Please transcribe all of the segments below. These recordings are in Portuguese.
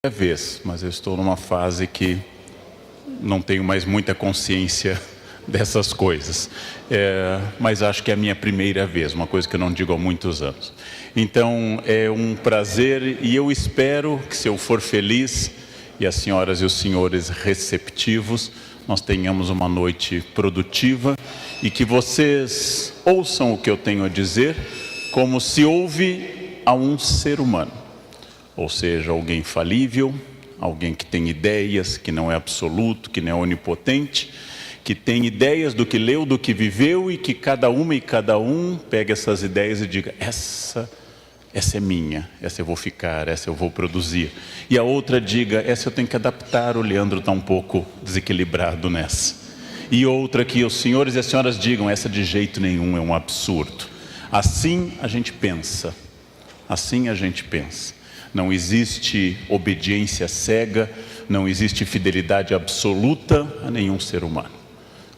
vez, mas eu estou numa fase que não tenho mais muita consciência dessas coisas, mas acho que é a minha primeira vez, uma coisa que eu não digo há muitos anos. Então é um prazer e eu espero que, se eu for feliz e as senhoras e os senhores receptivos, nós tenhamos uma noite produtiva e que vocês ouçam o que eu tenho a dizer como se ouve a um ser humano. Ou seja, alguém falível, alguém que tem ideias, que não é absoluto, que não é onipotente, que tem ideias do que leu, do que viveu e que cada uma e cada um pega essas ideias e diga: essa é minha, essa eu vou ficar, essa eu vou produzir. E a outra diga: essa eu tenho que adaptar, o Leandro está um pouco desequilibrado nessa. E outra que os senhores e as senhoras digam: essa de jeito nenhum, é um absurdo. Assim a gente pensa, assim a gente pensa. Não existe obediência cega, não existe fidelidade absoluta a nenhum ser humano,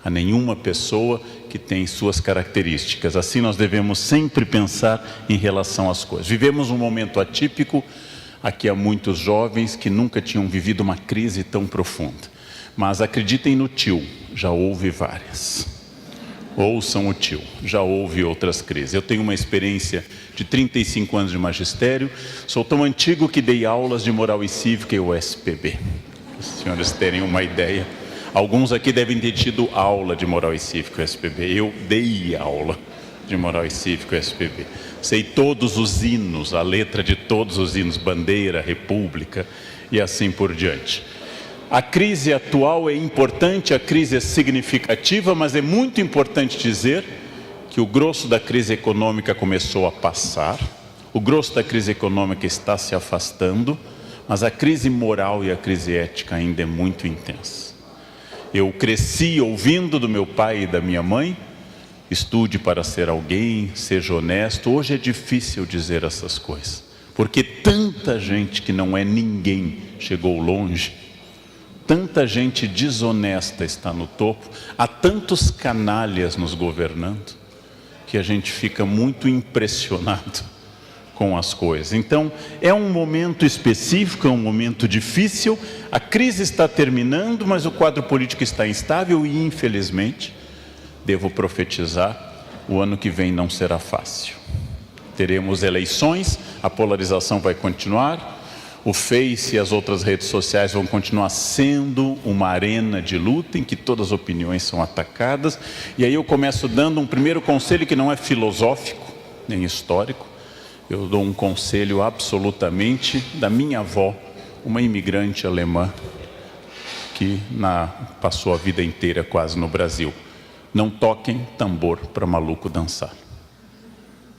a nenhuma pessoa que tem suas características. Assim nós devemos sempre pensar em relação às coisas. Vivemos um momento atípico, aqui há muitos jovens que nunca tinham vivido uma crise tão profunda. Mas acreditem no tio, já houve várias. Ouçam o tio, já houve outras crises. Eu tenho uma experiência de 35 anos de magistério, sou tão antigo que dei aulas de moral e cívica e USPB. Para os senhores terem uma ideia. Alguns aqui devem ter tido aula de moral e cívica e USPB. Eu dei aula de moral e cívica e USPB. Sei todos os hinos, a letra de todos os hinos, bandeira, república e assim por diante. A crise atual é importante, a crise é significativa, mas é muito importante dizer que o grosso da crise econômica começou a passar, o grosso da crise econômica está se afastando, mas a crise moral e a crise ética ainda é muito intensa. Eu cresci ouvindo do meu pai e da minha mãe: estude para ser alguém, seja honesto. Hoje é difícil dizer essas coisas, porque tanta gente que não é ninguém chegou longe. Tanta gente desonesta está no topo, há tantos canalhas nos governando, que a gente fica muito impressionado com as coisas. Então, é um momento específico, é um momento difícil, a crise está terminando, mas o quadro político está instável e, infelizmente, devo profetizar, o ano que vem não será fácil. Teremos eleições, a polarização vai continuar, o Face e as outras redes sociais vão continuar sendo uma arena de luta em que todas as opiniões são atacadas. E aí eu começo dando um primeiro conselho que não é filosófico, nem histórico. Eu dou um conselho absolutamente da minha avó, uma imigrante alemã que passou a vida inteira quase no Brasil. Não toquem tambor para maluco dançar.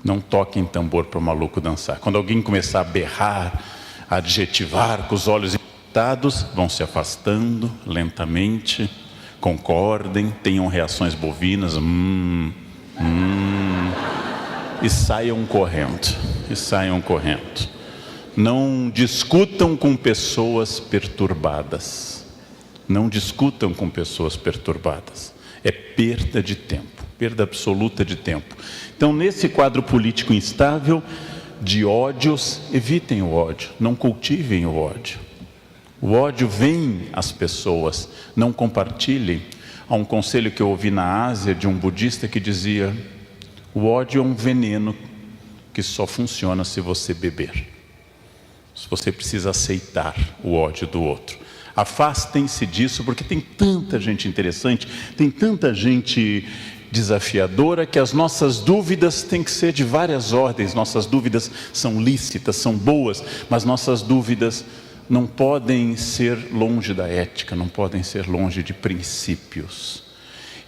Não toquem tambor para maluco dançar. Quando alguém começar a berrar, adjetivar com os olhos irritados, vão se afastando lentamente, concordem, tenham reações bovinas, e saiam correndo, Não discutam com pessoas perturbadas, é perda de tempo, perda absoluta de tempo. Então, nesse quadro político instável, de ódios, evitem o ódio, não cultivem o ódio. O ódio vem às pessoas, não compartilhem. Há um conselho que eu ouvi na Ásia de um budista que dizia: o ódio é um veneno que só funciona se você beber. Se você precisa aceitar o ódio do outro. Afastem-se disso, porque tem tanta gente interessante, tem tanta gente desafiadora, que as nossas dúvidas têm que ser de várias ordens. Nossas dúvidas são lícitas, são boas, mas nossas dúvidas não podem ser longe da ética, não podem ser longe de princípios.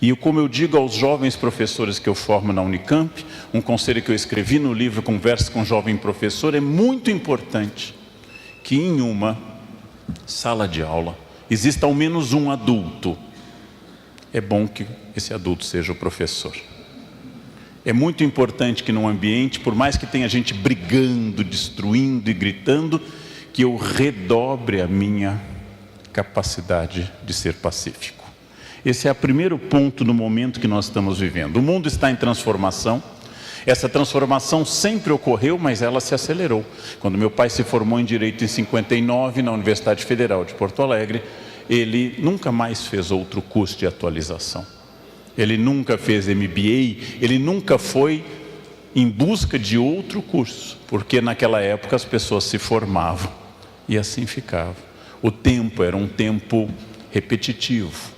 E como eu digo aos jovens professores que eu formo na Unicamp, um conselho que eu escrevi no livro Conversa com um Jovem Professor: é muito importante que em uma sala de aula exista ao menos um adulto. É bom que esse adulto seja o professor. É muito importante que num ambiente, por mais que tenha gente brigando, destruindo e gritando, que eu redobre a minha capacidade de ser pacífico. Esse é o primeiro ponto no momento que nós estamos vivendo. O mundo está em transformação. Essa transformação sempre ocorreu, mas ela se acelerou. Quando meu pai se formou em Direito em 59, na Universidade Federal de Porto Alegre, ele nunca mais fez outro curso de atualização. Ele nunca fez MBA, ele nunca foi em busca de outro curso, porque naquela época as pessoas se formavam e assim ficava. O tempo era um tempo repetitivo.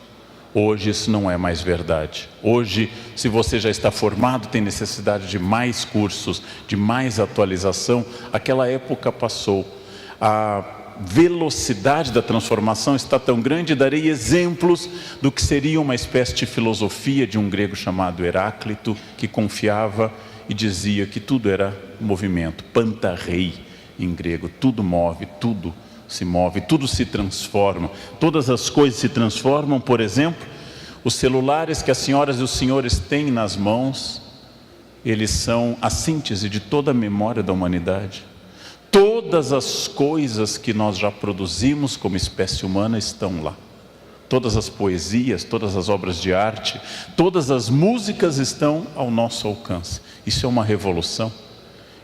Hoje isso não é mais verdade. Hoje, se você já está formado, tem necessidade de mais cursos, de mais atualização. Aquela época passou. A velocidade da transformação está tão grande, darei exemplos do que seria uma espécie de filosofia de um grego chamado Heráclito, que confiava e dizia que tudo era movimento, pantarrei em grego, tudo move, tudo se move, tudo se transforma, todas as coisas se transformam. Por exemplo, os celulares que as senhoras e os senhores têm nas mãos, eles são a síntese de toda a memória da humanidade. Todas as coisas que nós já produzimos como espécie humana estão lá. Todas as poesias, todas as obras de arte, todas as músicas estão ao nosso alcance. Isso é uma revolução.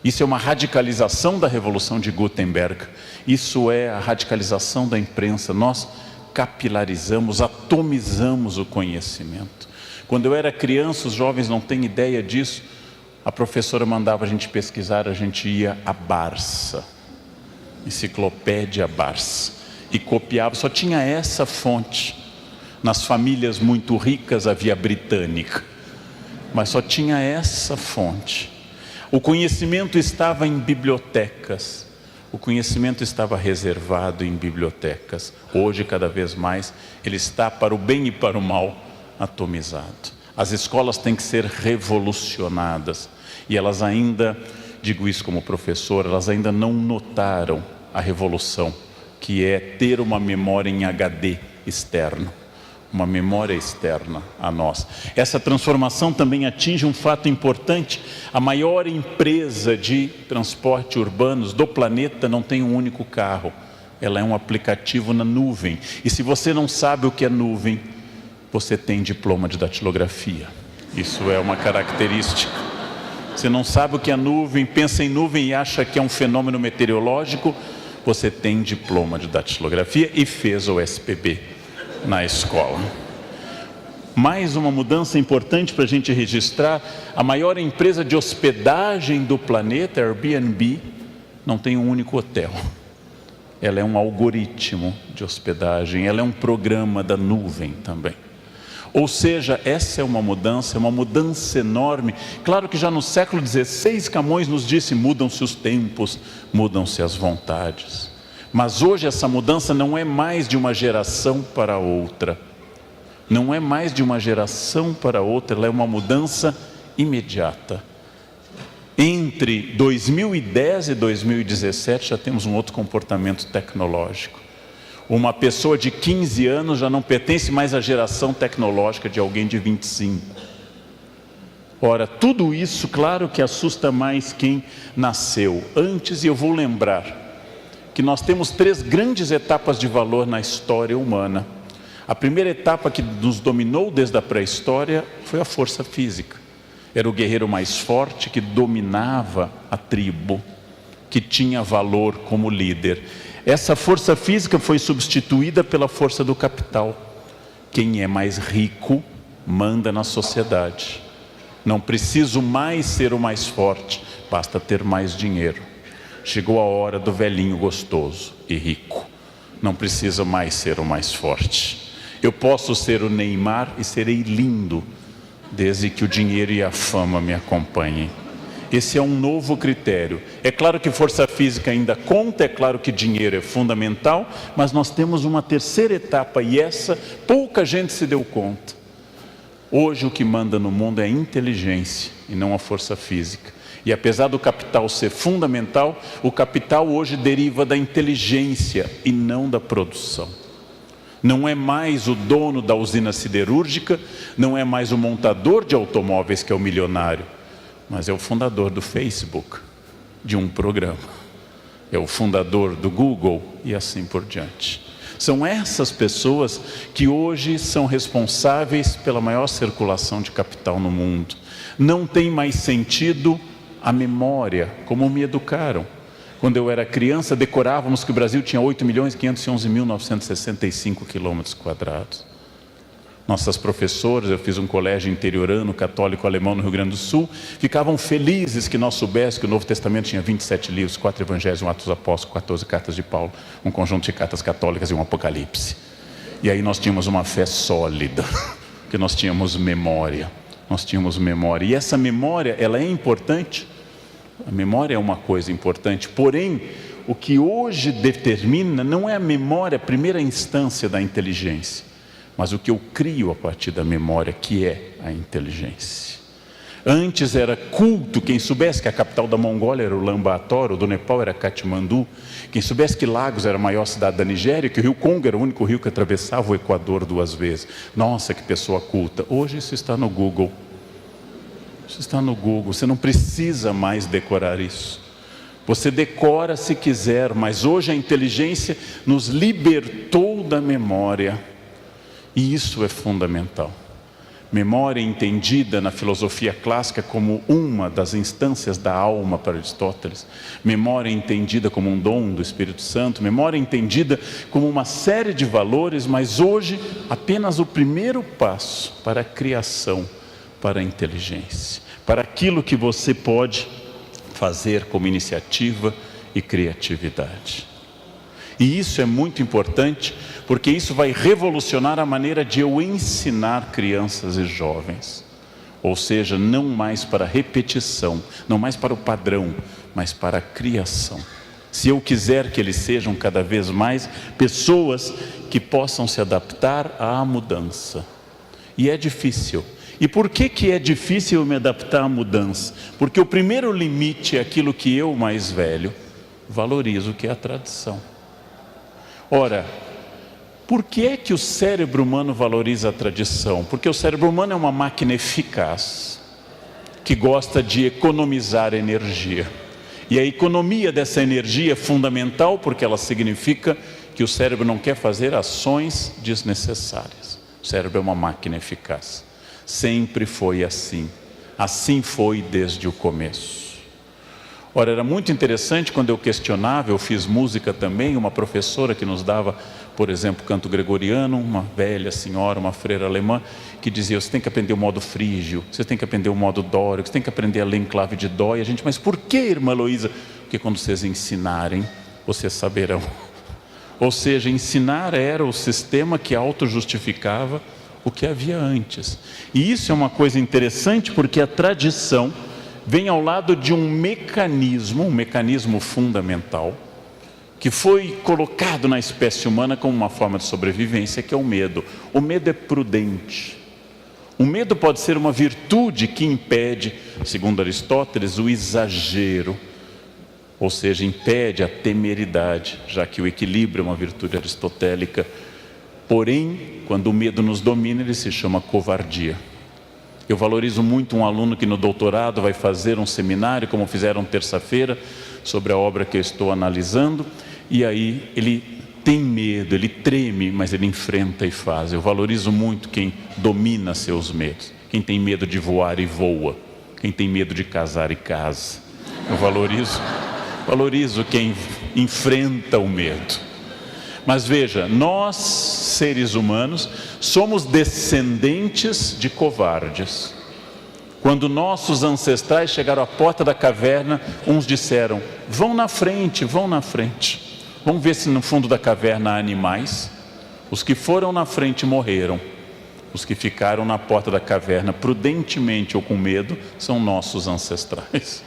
Isso é uma radicalização da Revolução de Gutenberg. Isso é a radicalização da imprensa. Nós capilarizamos, atomizamos o conhecimento. Quando eu era criança, os jovens não têm ideia disso, a professora mandava a gente pesquisar, a gente ia à Barça, Enciclopédia Barça, e copiava, só tinha essa fonte. Nas famílias muito ricas havia britânica, mas só tinha essa fonte. O conhecimento estava em bibliotecas, o conhecimento estava reservado em bibliotecas. Hoje, cada vez mais, ele está para o bem e para o mal atomizado. As escolas têm que ser revolucionadas e elas ainda, digo isso como professor, elas ainda não notaram a revolução, que é ter uma memória em HD externo. Uma memória externa a nós. Essa transformação também atinge um fato importante. A maior empresa de transporte urbanos do planeta não tem um único carro. Ela é um aplicativo na nuvem. E se você não sabe o que é nuvem, você tem diploma de datilografia. Isso é uma característica. Você não sabe o que é nuvem, pensa em nuvem e acha que é um fenômeno meteorológico, você tem diploma de datilografia e fez o SPB na escola. Mais uma mudança importante para a gente registrar: a maior empresa de hospedagem do planeta, Airbnb, não tem um único hotel. Ela é um algoritmo de hospedagem, ela é um programa da nuvem também. Ou seja, essa é uma mudança enorme. Claro que já no século XVI, Camões nos disse: mudam-se os tempos, mudam-se as vontades. Mas hoje essa mudança não é mais de uma geração para outra. Não é mais de uma geração para outra, ela é uma mudança imediata. Entre 2010 e 2017 já temos um outro comportamento tecnológico. Uma pessoa de 15 anos já não pertence mais à geração tecnológica de alguém de 25. Ora, tudo isso, claro que assusta mais quem nasceu antes, e eu vou lembrar que nós temos 3 grandes etapas de valor na história humana. A primeira etapa, que nos dominou desde a pré-história, foi a força física. Era o guerreiro mais forte que dominava a tribo, que tinha valor como líder. Essa força física foi substituída pela força do capital. Quem é mais rico manda na sociedade. Não preciso mais ser o mais forte, basta ter mais dinheiro. Chegou a hora do velhinho gostoso e rico. Não precisa mais ser o mais forte. Eu posso ser o Neymar e serei lindo, desde que o dinheiro e a fama me acompanhem. Esse é um novo critério. É claro que força física ainda conta, é claro que dinheiro é fundamental, mas nós temos uma terceira etapa, e essa pouca gente se deu conta. Hoje o que manda no mundo é a inteligência e não a força física. E apesar do capital ser fundamental, o capital hoje deriva da inteligência e não da produção. Não é mais o dono da usina siderúrgica, não é mais o montador de automóveis que é o milionário, mas é o fundador do Facebook, de um programa. É o fundador do Google e assim por diante. São essas pessoas que hoje são responsáveis pela maior circulação de capital no mundo. Não tem mais sentido a memória, como me educaram. Quando eu era criança, decorávamos que o Brasil tinha 8.511.965 quilômetros quadrados. Nossas professoras, eu fiz um colégio interiorano, católico alemão no Rio Grande do Sul, ficavam felizes que nós soubéssemos que o Novo Testamento tinha 27 livros, 4 evangelhos, 1 Atos dos Apóstolos, 14 cartas de Paulo, um conjunto de cartas católicas e um Apocalipse. E aí nós tínhamos uma fé sólida, porque nós tínhamos memória. E essa memória, ela é importante. A memória é uma coisa importante, porém, o que hoje determina não é a memória, a primeira instância da inteligência, mas o que eu crio a partir da memória, que é a inteligência. Antes era culto, quem soubesse que a capital da Mongólia era Ulaanbaatar, o do Nepal era Katmandu, quem soubesse que Lagos era a maior cidade da Nigéria, que o rio Congo era o único rio que atravessava o Equador 2 vezes. Nossa, que pessoa culta. Hoje isso está no Google. Isso está no Google, você não precisa mais decorar isso. Você decora se quiser, mas hoje a inteligência nos libertou da memória. E isso é fundamental. Memória entendida na filosofia clássica como uma das instâncias da alma para Aristóteles. Memória entendida como um dom do Espírito Santo. Memória entendida como uma série de valores, mas hoje apenas o primeiro passo para a criação, para a inteligência, para aquilo que você pode fazer como iniciativa e criatividade. E isso é muito importante, porque isso vai revolucionar a maneira de eu ensinar crianças e jovens. Ou seja, não mais para repetição, não mais para o padrão, mas para a criação. Se eu quiser que eles sejam cada vez mais pessoas que possam se adaptar à mudança. E é difícil. E por que é difícil me adaptar à mudança? Porque o primeiro limite é aquilo que eu, mais velho, valorizo, que é a tradição. Ora, por que é que o cérebro humano valoriza a tradição? Porque o cérebro humano é uma máquina eficaz, que gosta de economizar energia. E a economia dessa energia é fundamental, porque ela significa que o cérebro não quer fazer ações desnecessárias. O cérebro é uma máquina eficaz. Sempre foi assim. Assim foi desde o começo. Ora, era muito interessante quando eu questionava, eu fiz música também, uma professora que nos dava, por exemplo, canto gregoriano, uma velha senhora, uma freira alemã, que dizia, você tem que aprender o modo frígio, você tem que aprender o modo dórico, você tem que aprender a ler em clave de dó. E a gente, mas por que, irmã Heloísa? Porque quando vocês ensinarem, vocês saberão. Ou seja, ensinar era o sistema que auto-justificava o que havia antes. E isso é uma coisa interessante, porque a tradição vem ao lado de um mecanismo fundamental, que foi colocado na espécie humana como uma forma de sobrevivência, que é o medo. O medo é prudente. O medo pode ser uma virtude que impede, segundo Aristóteles, o exagero, ou seja, impede a temeridade, já que o equilíbrio é uma virtude aristotélica. Porém, quando o medo nos domina, ele se chama covardia. Eu valorizo muito um aluno que no doutorado vai fazer um seminário, como fizeram terça-feira, sobre a obra que eu estou analisando, e aí ele tem medo, ele treme, mas ele enfrenta e faz. Eu valorizo muito quem domina seus medos, quem tem medo de voar e voa, quem tem medo de casar e casa. Eu valorizo quem enfrenta o medo. Mas veja, nós, seres humanos, somos descendentes de covardes. Quando nossos ancestrais chegaram à porta da caverna, uns disseram, vão na frente, vamos ver se no fundo da caverna há animais. Os que foram na frente morreram. Os que ficaram na porta da caverna, prudentemente ou com medo, são nossos ancestrais.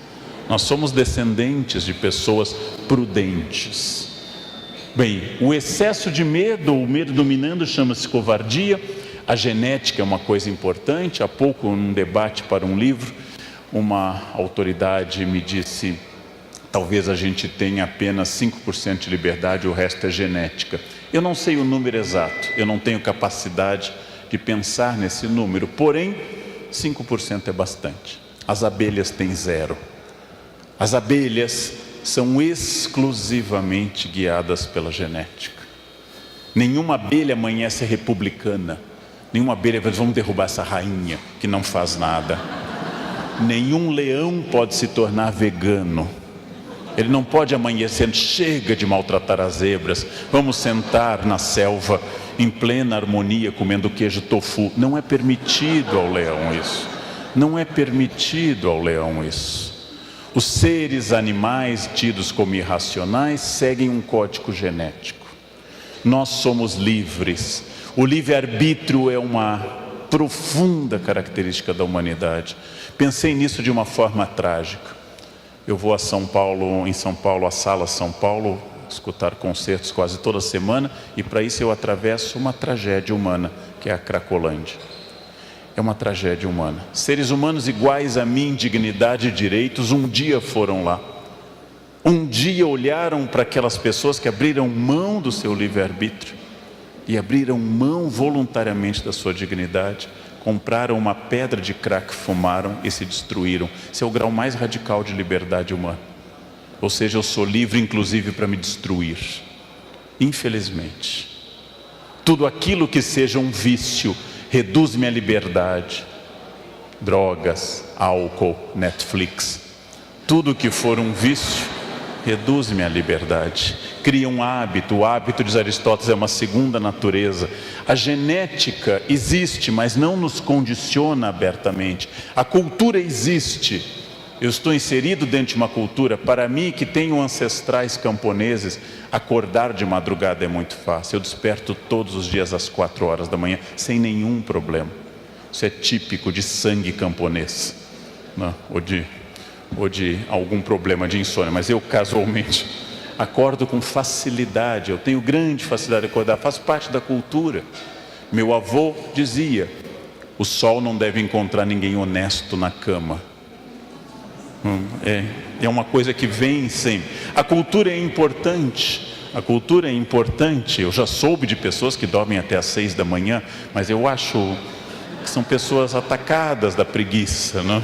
Nós somos descendentes de pessoas prudentes. Bem, o excesso de medo, o medo dominando, chama-se covardia. A genética é uma coisa importante. Há pouco, num debate para um livro, uma autoridade me disse, talvez a gente tenha apenas 5% de liberdade, o resto é genética. Eu não sei o número exato, eu não tenho capacidade de pensar nesse número, porém, 5% é bastante. As abelhas têm 0. As abelhas são exclusivamente guiadas pela genética. Nenhuma abelha amanhece republicana. Nenhuma abelha diz, vamos derrubar essa rainha que não faz nada. Nenhum leão pode se tornar vegano. Ele não pode amanhecer, chega de maltratar as zebras, vamos sentar na selva em plena harmonia comendo queijo tofu. Não é permitido ao leão isso. Não é permitido ao leão isso. Os seres animais tidos como irracionais seguem um código genético. Nós somos livres. O livre-arbítrio é uma profunda característica da humanidade. Pensei nisso de uma forma trágica. Eu vou a São Paulo, à Sala São Paulo, escutar concertos quase toda semana, e para isso eu atravesso uma tragédia humana, que é a Cracolândia. É uma tragédia humana. Seres humanos iguais a mim, dignidade e direitos, um dia foram lá. Um dia olharam para aquelas pessoas que abriram mão do seu livre-arbítrio e abriram mão voluntariamente da sua dignidade. Compraram uma pedra de crack, fumaram e se destruíram. Esse é o grau mais radical de liberdade humana. Ou seja, eu sou livre inclusive para me destruir. Infelizmente. Tudo aquilo que seja um vício reduz minha liberdade. Drogas, álcool, Netflix. Tudo que for um vício reduz minha liberdade. Cria um hábito. O hábito, diz Aristóteles, é uma segunda natureza. A genética existe, mas não nos condiciona abertamente. A cultura existe. Eu estou inserido dentro de uma cultura. Para mim, que tenho ancestrais camponeses, acordar de madrugada é muito fácil. Eu desperto todos os dias às 4 horas da manhã, sem nenhum problema. Isso é típico de sangue camponês, não? Ou de algum problema de insônia. Mas eu, casualmente, acordo com facilidade. Eu tenho grande facilidade de acordar. Faz parte da cultura. Meu avô dizia, o sol não deve encontrar ninguém honesto na cama. É uma coisa que vem sempre. A cultura é importante. A cultura é importante. Eu já soube de pessoas que dormem até às 6 da manhã, mas eu acho que são pessoas atacadas da preguiça, não?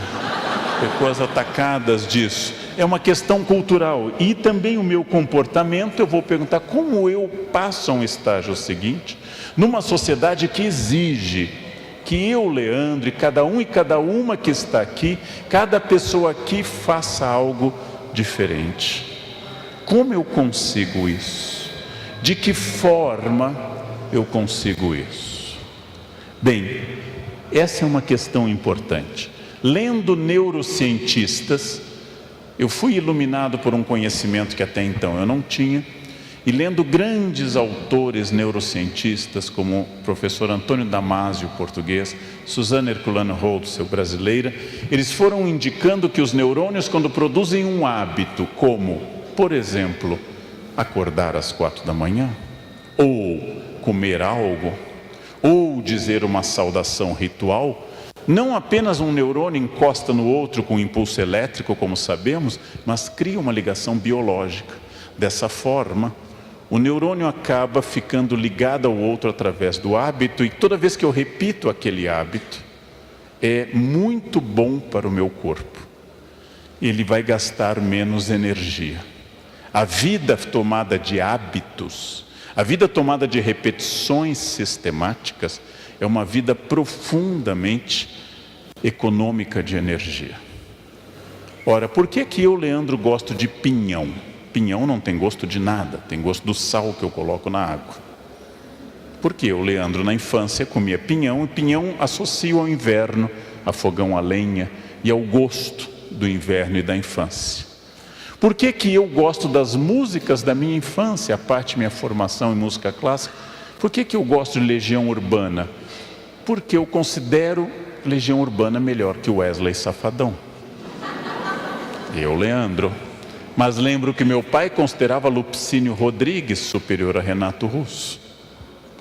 Pessoas atacadas disso. É uma questão cultural. E também o meu comportamento, eu vou perguntar como eu passo a um estágio seguinte, numa sociedade que exige que eu, Leandro, e cada um e cada uma que está aqui, cada pessoa aqui faça algo diferente. Como eu consigo isso? De que forma eu consigo isso? Bem, essa é uma questão importante. Lendo neurocientistas, eu fui iluminado por um conhecimento que até então eu não tinha, e lendo grandes autores neurocientistas, como o professor Antônio Damasio, português, Suzana Herculano Holtz, brasileira, eles foram indicando que os neurônios, quando produzem um hábito, como, por exemplo, acordar às 4 da manhã, ou comer algo, ou dizer uma saudação ritual, não apenas um neurônio encosta no outro com impulso elétrico, como sabemos, mas cria uma ligação biológica. Dessa forma, o neurônio acaba ficando ligado ao outro através do hábito, e toda vez que eu repito aquele hábito, é muito bom para o meu corpo. Ele vai gastar menos energia. A vida tomada de hábitos, a vida tomada de repetições sistemáticas, é uma vida profundamente econômica de energia. Ora, por que eu, Leandro, gosto de pinhão? Pinhão não tem gosto de nada, tem gosto do sal que eu coloco na água. Porque eu, Leandro, na infância comia pinhão, e pinhão associo ao inverno, a fogão a lenha e ao gosto do inverno e da infância. Por que eu gosto das músicas da minha infância, a parte da minha formação em música clássica? Por que eu gosto de Legião Urbana? Porque eu considero Legião Urbana melhor que Wesley Safadão. Eu, Leandro. Mas lembro que meu pai considerava Lupicínio Rodrigues superior a Renato Russo.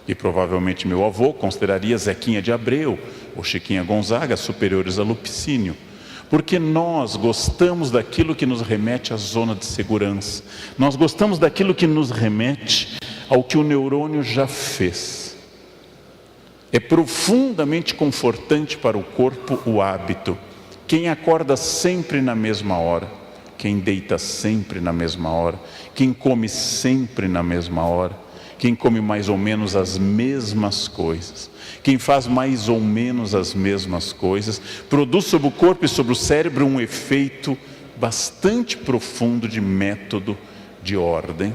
E provavelmente meu avô consideraria Zequinha de Abreu ou Chiquinha Gonzaga superiores a Lupicínio. Porque nós gostamos daquilo que nos remete à zona de segurança. Nós gostamos daquilo que nos remete ao que o neurônio já fez. É profundamente confortante para o corpo o hábito. Quem acorda sempre na mesma hora, quem deita sempre na mesma hora, quem come sempre na mesma hora, quem come mais ou menos as mesmas coisas, quem faz mais ou menos as mesmas coisas, produz sobre o corpo e sobre o cérebro um efeito bastante profundo de método, de ordem.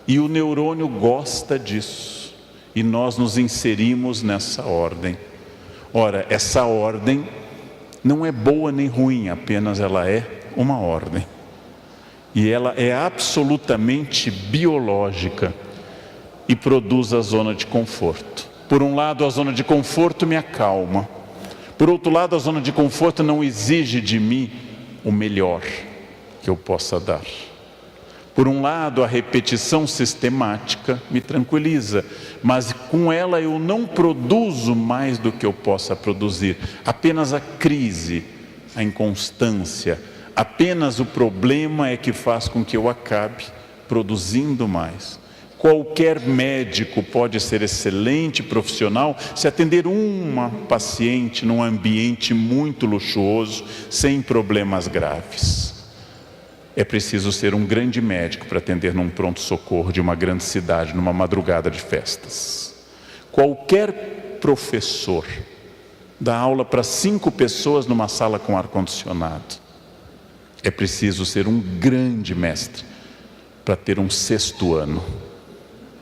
E o neurônio gosta disso, e nós nos inserimos nessa ordem. Ora, essa ordem não é boa nem ruim, apenas ela é uma ordem. E ela é absolutamente biológica e produz a zona de conforto. Por um lado, a zona de conforto me acalma. Por outro lado, a zona de conforto não exige de mim o melhor que eu possa dar. Por um lado, a repetição sistemática me tranquiliza, mas com ela eu não produzo mais do que eu possa produzir. Apenas a crise, a inconstância, apenas o problema é que faz com que eu acabe produzindo mais. Qualquer médico pode ser excelente profissional se atender uma paciente num ambiente muito luxuoso, sem problemas graves. É preciso ser um grande médico para atender num pronto-socorro de uma grande cidade, numa madrugada de festas. Qualquer professor dá aula para 5 pessoas numa sala com ar-condicionado. É preciso ser um grande mestre para ter um 6º ano,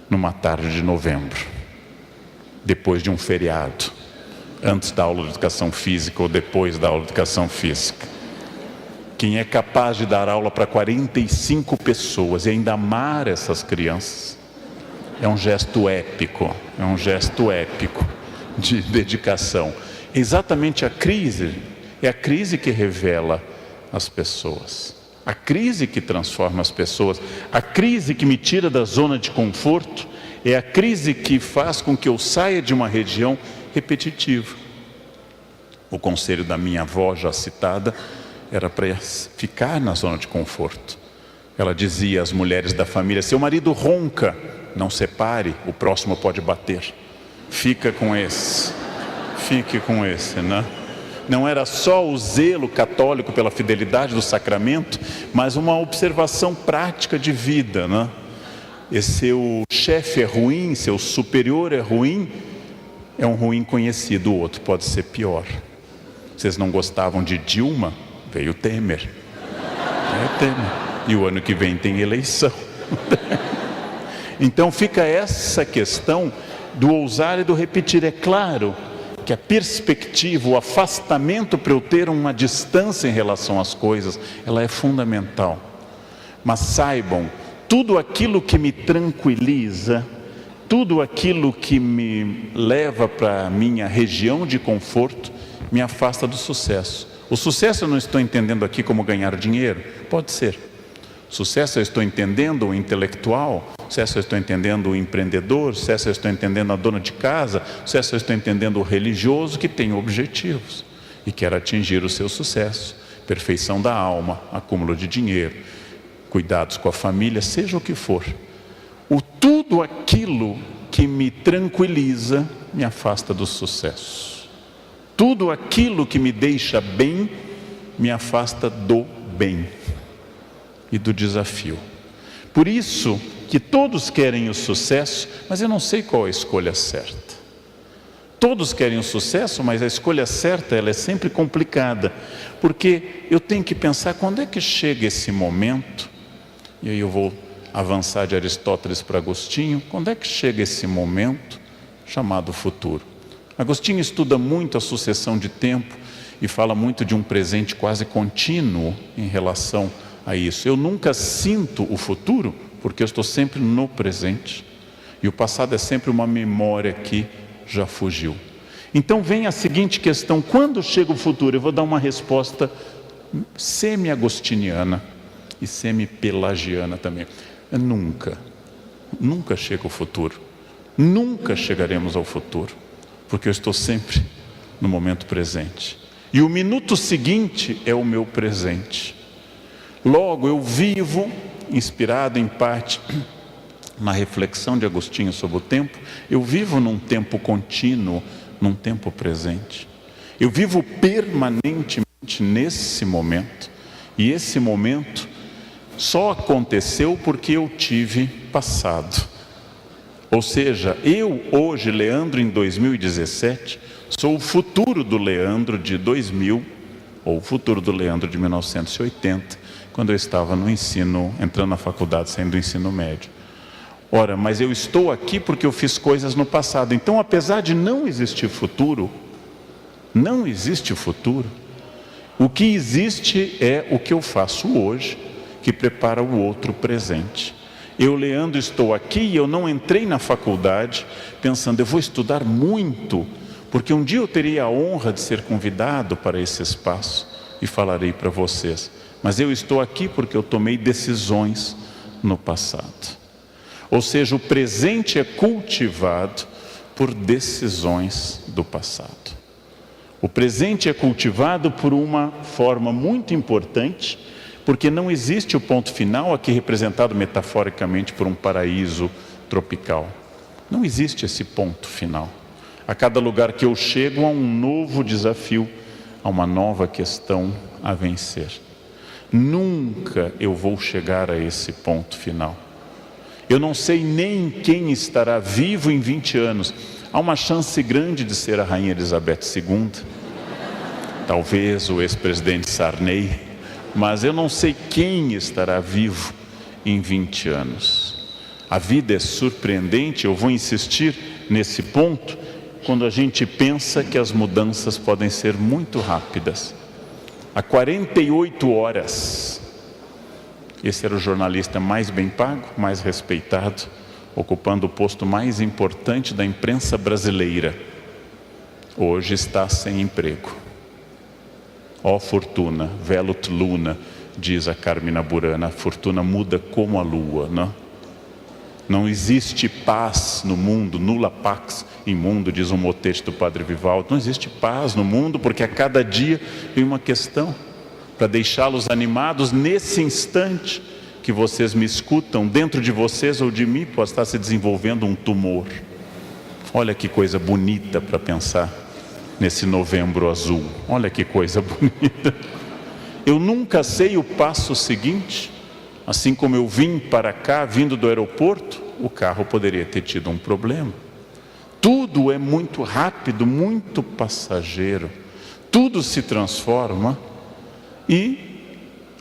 numa tarde de novembro, depois de um feriado, antes da aula de educação física ou depois da aula de educação física. Quem é capaz de dar aula para 45 pessoas e ainda amar essas crianças, é um gesto épico, de dedicação. Exatamente a crise, é a crise que revela as pessoas, a crise que transforma as pessoas, a crise que me tira da zona de conforto, é a crise que faz com que eu saia de uma região repetitiva. O conselho da minha avó, já citada, era para ficar na zona de conforto. Ela dizia às mulheres da família: seu marido ronca, não separe, o próximo pode bater. Fique com esse, né? Não era só o zelo católico pela fidelidade do sacramento, mas uma observação prática de vida, né? E seu chefe é ruim, seu superior é ruim, é um ruim conhecido, o outro pode ser pior. Vocês não gostavam de Dilma? Veio Temer. E o ano que vem tem eleição. Então fica essa questão do ousar e do repetir. É claro que a perspectiva, o afastamento para eu ter uma distância em relação às coisas, ela é fundamental. Mas saibam, tudo aquilo que me tranquiliza, tudo aquilo que me leva para a minha região de conforto, me afasta do sucesso. O sucesso eu não estou entendendo aqui como ganhar dinheiro, pode ser. Sucesso eu estou entendendo o intelectual, sucesso eu estou entendendo o empreendedor, sucesso eu estou entendendo a dona de casa, sucesso eu estou entendendo o religioso que tem objetivos e quer atingir o seu sucesso, perfeição da alma, acúmulo de dinheiro, cuidados com a família, seja o que for. Tudo aquilo que me tranquiliza me afasta do sucesso. Tudo aquilo que me deixa bem me afasta do bem e do desafio. Por isso que todos querem o sucesso, mas eu não sei qual é a escolha certa. Todos querem o sucesso, mas a escolha certa ela é sempre complicada, porque eu tenho que pensar quando é que chega esse momento, e aí eu vou avançar de Aristóteles para Agostinho, quando é que chega esse momento chamado futuro. Agostinho estuda muito a sucessão de tempo e fala muito de um presente quase contínuo em relação a isso. Eu nunca sinto o futuro porque eu estou sempre no presente e o passado é sempre uma memória que já fugiu. Então vem a seguinte questão: quando chega o futuro? Eu vou dar uma resposta semi-agostiniana e semi-pelagiana também. Nunca chega o futuro. Nunca chegaremos ao futuro. Porque eu estou sempre no momento presente. E o minuto seguinte é o meu presente. Logo, eu vivo, inspirado em parte na reflexão de Agostinho sobre o tempo, eu vivo num tempo contínuo, num tempo presente. Eu vivo permanentemente nesse momento. E esse momento só aconteceu porque eu tive passado. Ou seja, eu hoje, Leandro, em 2017, sou o futuro do Leandro de 2000, ou o futuro do Leandro de 1980, quando eu estava no ensino, entrando na faculdade, saindo do ensino médio. Ora, mas eu estou aqui porque eu fiz coisas no passado. Então, apesar de não existir futuro, não existe futuro. O que existe é o que eu faço hoje, que prepara o outro presente. Eu, Leandro, estou aqui e eu não entrei na faculdade pensando, eu vou estudar muito, porque um dia eu teria a honra de ser convidado para esse espaço e falarei para vocês. Mas eu estou aqui porque eu tomei decisões no passado. Ou seja, o presente é cultivado por decisões do passado. O presente é cultivado por uma forma muito importante, porque não existe o ponto final, aqui representado metaforicamente por um paraíso tropical. Não existe esse ponto final. A cada lugar que eu chego há um novo desafio, há uma nova questão a vencer. Nunca eu vou chegar a esse ponto final. Eu não sei nem quem estará vivo em 20 anos. Há uma chance grande de ser a Rainha Elizabeth II, talvez o ex-presidente Sarney, mas eu não sei quem estará vivo em 20 anos. A vida é surpreendente, eu vou insistir nesse ponto, quando a gente pensa que as mudanças podem ser muito rápidas. Há 48 horas, esse era o jornalista mais bem pago, mais respeitado, ocupando o posto mais importante da imprensa brasileira. Hoje está sem emprego. Ó fortuna, velut luna, diz a Carmina Burana, a fortuna muda como a lua, não? Não existe paz no mundo, nulla pax in mundo, diz um motete do Padre Vivaldo. Não existe paz no mundo, porque a cada dia vem uma questão para deixá-los animados nesse instante que vocês me escutam, dentro de vocês ou de mim pode estar se desenvolvendo um tumor. Olha que coisa bonita para pensar nesse novembro azul. Olha que coisa bonita. Eu nunca sei o passo seguinte. Assim como eu vim para cá, vindo do aeroporto, o carro poderia ter tido um problema. Tudo é muito rápido, muito passageiro. Tudo se transforma e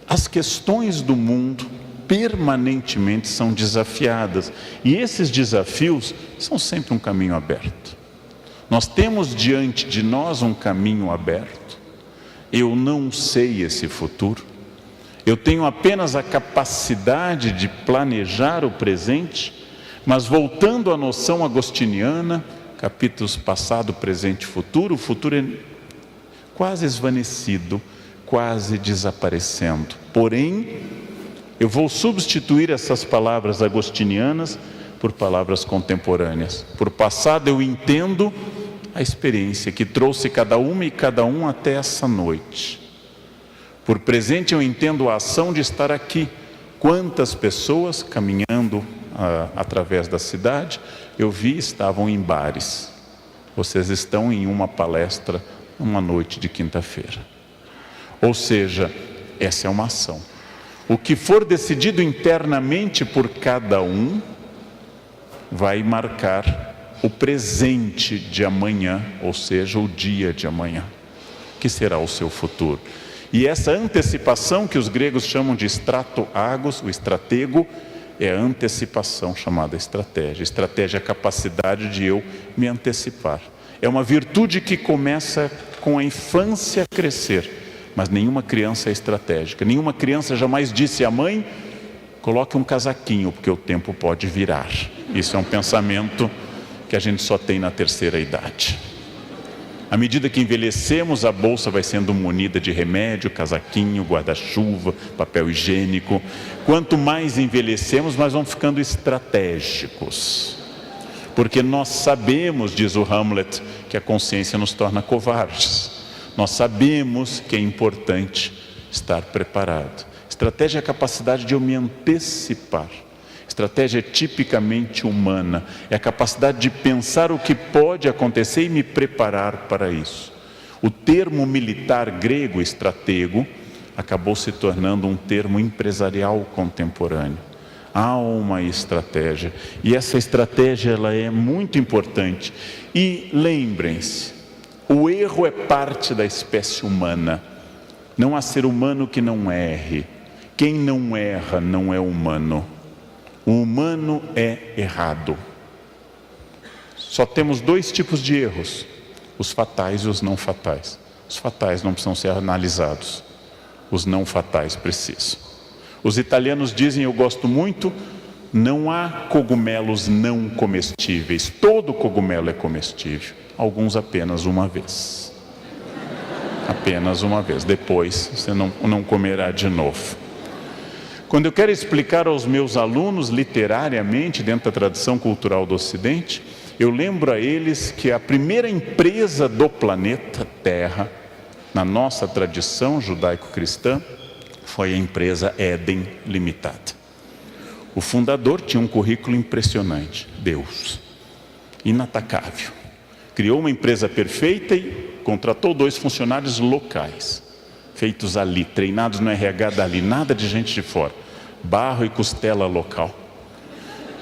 as questões do mundo permanentemente são desafiadas. E esses desafios são sempre um caminho aberto. Nós temos diante de nós um caminho aberto. Eu não sei esse futuro. Eu tenho apenas a capacidade de planejar o presente, mas voltando à noção agostiniana, capítulos passado, presente e futuro, o futuro é quase esvanecido, quase desaparecendo. Porém, eu vou substituir essas palavras agostinianas por palavras contemporâneas. Por passado eu entendo a experiência que trouxe cada uma e cada um até essa noite. Por presente eu entendo a ação de estar aqui. Quantas pessoas caminhando através da cidade, eu vi estavam em bares. Vocês estão em uma palestra, uma noite de quinta-feira. Ou seja, essa é uma ação. O que for decidido internamente por cada um, vai marcar o presente de amanhã, ou seja, o dia de amanhã, que será o seu futuro. E essa antecipação que os gregos chamam de strato-agos, o estratego, é a antecipação chamada estratégia. Estratégia é a capacidade de eu me antecipar. É uma virtude que começa com a infância a crescer, mas nenhuma criança é estratégica. Nenhuma criança jamais disse à mãe, coloque um casaquinho, porque o tempo pode virar. Isso é um pensamento que a gente só tem na terceira idade. À medida que envelhecemos, a bolsa vai sendo munida de remédio, casaquinho, guarda-chuva, papel higiênico. Quanto mais envelhecemos, mais vamos ficando estratégicos. Porque nós sabemos, diz o Hamlet, que a consciência nos torna covardes. Nós sabemos que é importante estar preparado. Estratégia é a capacidade de eu me antecipar. Estratégia é tipicamente humana, é a capacidade de pensar o que pode acontecer e me preparar para isso. O termo militar grego, estratego, acabou se tornando um termo empresarial contemporâneo. Há uma estratégia. E essa estratégia ela é muito importante. E lembrem-se, o erro é parte da espécie humana. Não há ser humano que não erre. Quem não erra não é humano. O humano é errado. Só temos dois tipos de erros: os fatais e os não fatais. Os fatais não precisam ser analisados. Os não fatais precisam. Os italianos dizem, eu gosto muito, não há cogumelos não comestíveis. Todo cogumelo é comestível. Alguns apenas uma vez. Apenas uma vez. Depois você não comerá de novo. Quando eu quero explicar aos meus alunos literariamente, dentro da tradição cultural do Ocidente, eu lembro a eles que a primeira empresa do planeta Terra, na nossa tradição judaico-cristã, foi a empresa Éden Limitada. O fundador tinha um currículo impressionante, Deus, inatacável. Criou uma empresa perfeita e contratou 2 funcionários locais, feitos ali, treinados no RH dali, nada de gente de fora, barro e costela local.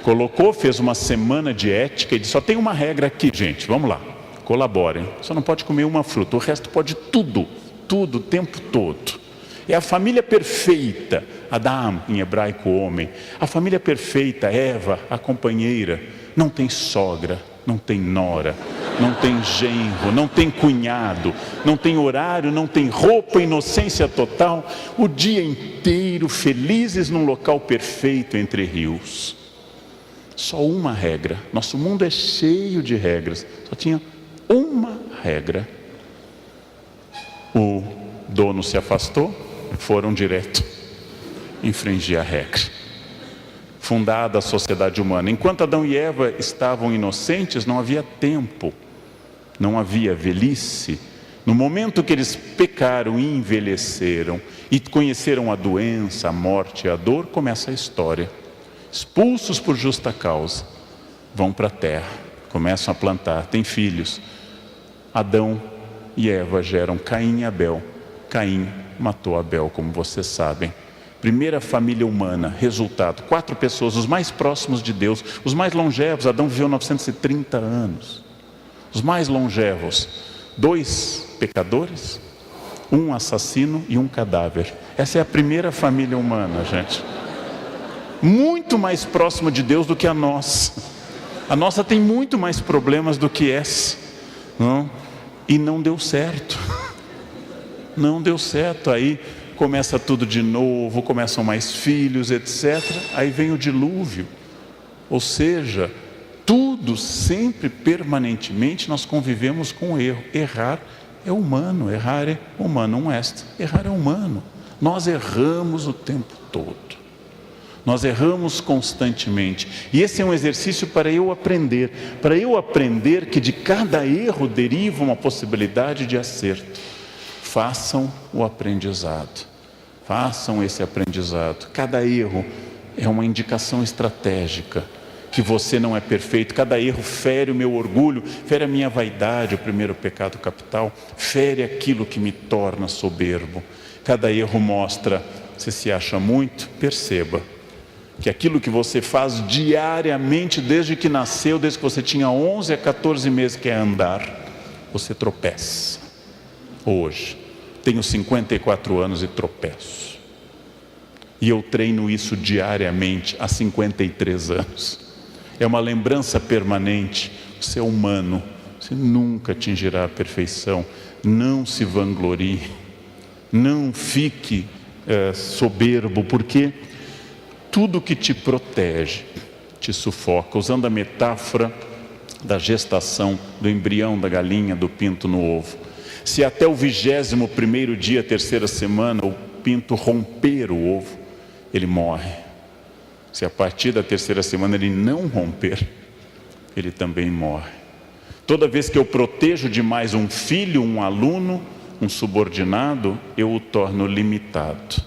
Colocou, fez uma semana de ética e disse, só tem uma regra aqui, gente, vamos lá, colaborem, só não pode comer uma fruta, o resto pode tudo, tudo, o tempo todo. É a família perfeita, Adam, em hebraico homem, a família perfeita, Eva, a companheira, não tem sogra, não tem nora, não tem genro, não tem cunhado, não tem horário, não tem roupa, inocência total, o dia inteiro felizes num local perfeito entre rios. Só uma regra, nosso mundo é cheio de regras, só tinha uma regra. O dono se afastou, foram direto infringir a regra. Fundada a sociedade humana. Enquanto Adão e Eva estavam inocentes, não havia tempo, não havia velhice. No momento que eles pecaram e envelheceram e conheceram a doença, a morte e a dor, começa a história. Expulsos por justa causa, vão para a terra, começam a plantar, têm filhos. Adão e Eva geram Caim e Abel. Caim matou Abel, como vocês sabem. Primeira família humana, resultado, 4 pessoas, os mais próximos de Deus, os mais longevos. Adão viveu 930 anos. Os mais longevos, 2 pecadores, 1 assassino e 1 cadáver. Essa é a primeira família humana, gente. Muito mais próxima de Deus do que a nossa. A nossa tem muito mais problemas do que essa, não? E não deu certo. Não deu certo. Aí começa tudo de novo, começam mais filhos, etc. Aí vem o dilúvio. Ou seja, tudo sempre, permanentemente, nós convivemos com o erro. Errar é humano, errar é humano, não est. Errar é humano. Nós erramos o tempo todo. Nós erramos constantemente. E esse é um exercício para eu aprender que de cada erro deriva uma possibilidade de acerto. Façam o aprendizado. Façam esse aprendizado. Cada erro é uma indicação estratégica que você não é perfeito. Cada erro fere o meu orgulho, fere a minha vaidade, o primeiro pecado capital, fere aquilo que me torna soberbo. Cada erro mostra, você se acha muito, perceba que aquilo que você faz diariamente, desde que nasceu, desde que você tinha 11 a 14 meses, que é andar, você tropeça. Hoje, tenho 54 anos e tropeço. E eu treino isso diariamente há 53 anos. É uma lembrança permanente. Você é humano, você nunca atingirá a perfeição. Não se vanglorie, não fique soberbo, porque tudo que te protege, te sufoca. Usando a metáfora da gestação, do embrião, da galinha, do pinto no ovo. Se até o 21º dia, 3ª semana, o pinto romper o ovo, ele morre. Se a partir da 3ª semana ele não romper, ele também morre. Toda vez que eu protejo demais um filho, um aluno, um subordinado, eu o torno limitado.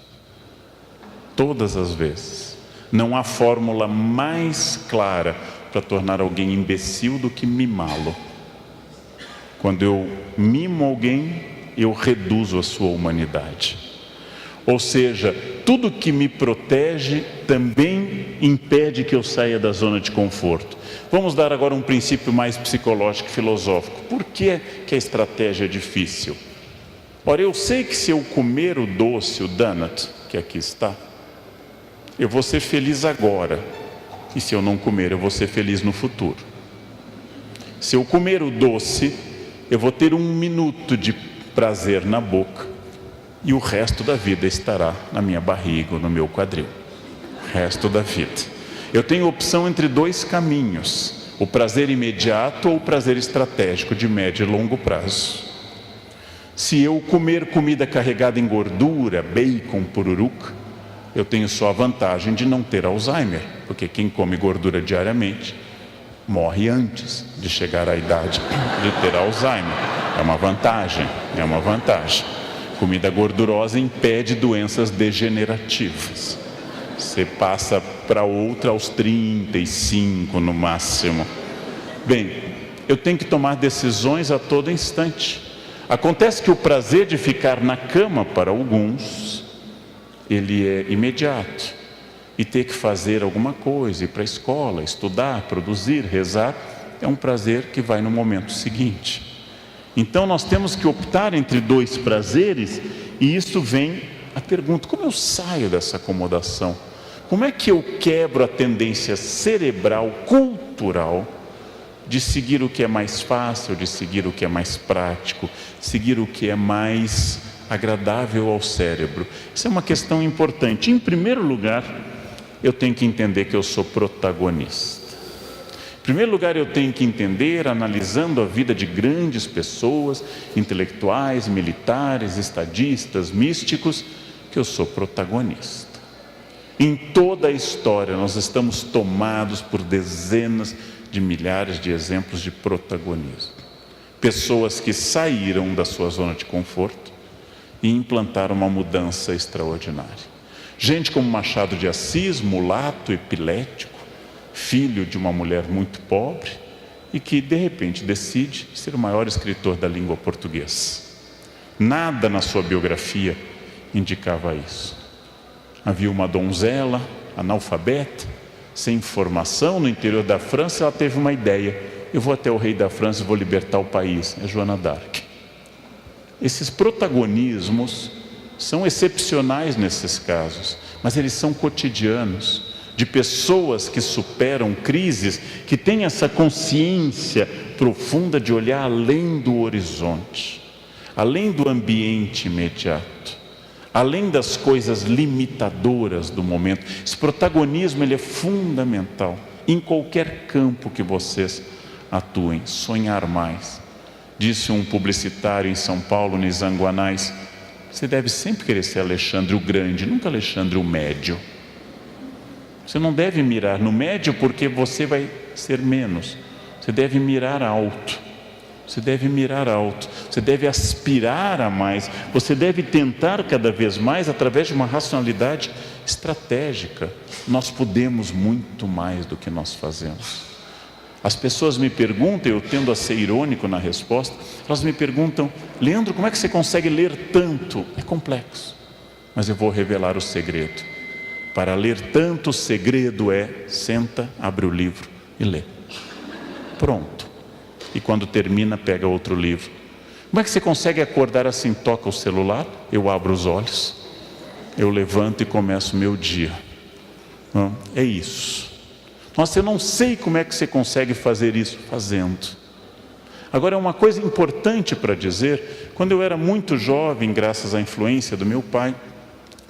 Todas as vezes. Não há fórmula mais clara para tornar alguém imbecil do que mimá-lo. Quando eu mimo alguém, eu reduzo a sua humanidade. Ou seja, tudo que me protege também impede que eu saia da zona de conforto. Vamos dar agora um princípio mais psicológico e filosófico. Por que a estratégia é difícil? Ora, eu sei que se eu comer o doce, o donut, que aqui está, eu vou ser feliz agora. E se eu não comer, eu vou ser feliz no futuro. Se eu comer o doce, eu vou ter 1 minuto de prazer na boca e o resto da vida estará na minha barriga ou no meu quadril. O resto da vida. Eu tenho opção entre 2 caminhos: o prazer imediato ou o prazer estratégico de médio e longo prazo. Se eu comer comida carregada em gordura, bacon, pururuca, eu tenho só a vantagem de não ter Alzheimer, porque quem come gordura diariamente morre antes de chegar à idade de ter Alzheimer. É uma vantagem, é uma vantagem. Comida gordurosa impede doenças degenerativas. Você passa para outra aos 35 no máximo. Bem, eu tenho que tomar decisões a todo instante. Acontece que o prazer de ficar na cama para alguns, ele é imediato. E ter que fazer alguma coisa, ir para a escola, estudar, produzir, rezar, é um prazer que vai no momento seguinte. Então nós temos que optar entre 2 prazeres, e isso vem a pergunta: como eu saio dessa acomodação? Como é que eu quebro a tendência cerebral, cultural, de seguir o que é mais fácil, de seguir o que é mais prático, seguir o que é mais agradável ao cérebro? Isso é uma questão importante. Em primeiro lugar, eu tenho que entender que eu sou protagonista. Em primeiro lugar, eu tenho que entender, analisando a vida de grandes pessoas, intelectuais, militares, estadistas, místicos, que eu sou protagonista. Em toda a história, nós estamos tomados por dezenas de milhares de exemplos de protagonismo. Pessoas que saíram da sua zona de conforto e implantaram uma mudança extraordinária. Gente como Machado de Assis, mulato, epilético, filho de uma mulher muito pobre, e que de repente decide ser o maior escritor da língua portuguesa. Nada na sua biografia indicava isso. Havia uma donzela analfabeta, sem formação, no interior da França. Ela teve uma ideia: eu vou até o rei da França e vou libertar o país. É Joana d'Arc. Esses protagonismos são excepcionais nesses casos, mas eles são cotidianos, de pessoas que superam crises, que têm essa consciência profunda de olhar além do horizonte, além do ambiente imediato, além das coisas limitadoras do momento. Esse protagonismo, ele é fundamental em qualquer campo que vocês atuem. Sonhar mais. Disse um publicitário em São Paulo, no Izanguanais: você deve sempre querer ser Alexandre o Grande, nunca Alexandre o Médio. Você não deve mirar no médio, porque você vai ser menos. Você deve mirar alto. Você deve mirar alto. Você deve aspirar a mais. Você deve tentar cada vez mais através de uma racionalidade estratégica. Nós podemos muito mais do que nós fazemos. As pessoas me perguntam, eu tendo a ser irônico na resposta, elas me perguntam: Leandro, como é que você consegue ler tanto? É complexo, mas eu vou revelar o segredo. Para ler tanto, o segredo é: senta, abre o livro e lê. Pronto. E quando termina, pega outro livro. Como é que você consegue acordar assim? Toca o celular, eu abro os olhos, eu levanto e começo o meu dia. É isso. Nossa, eu não sei como é que você consegue fazer isso. Fazendo. Agora, uma coisa importante para dizer: quando eu era muito jovem, graças à influência do meu pai,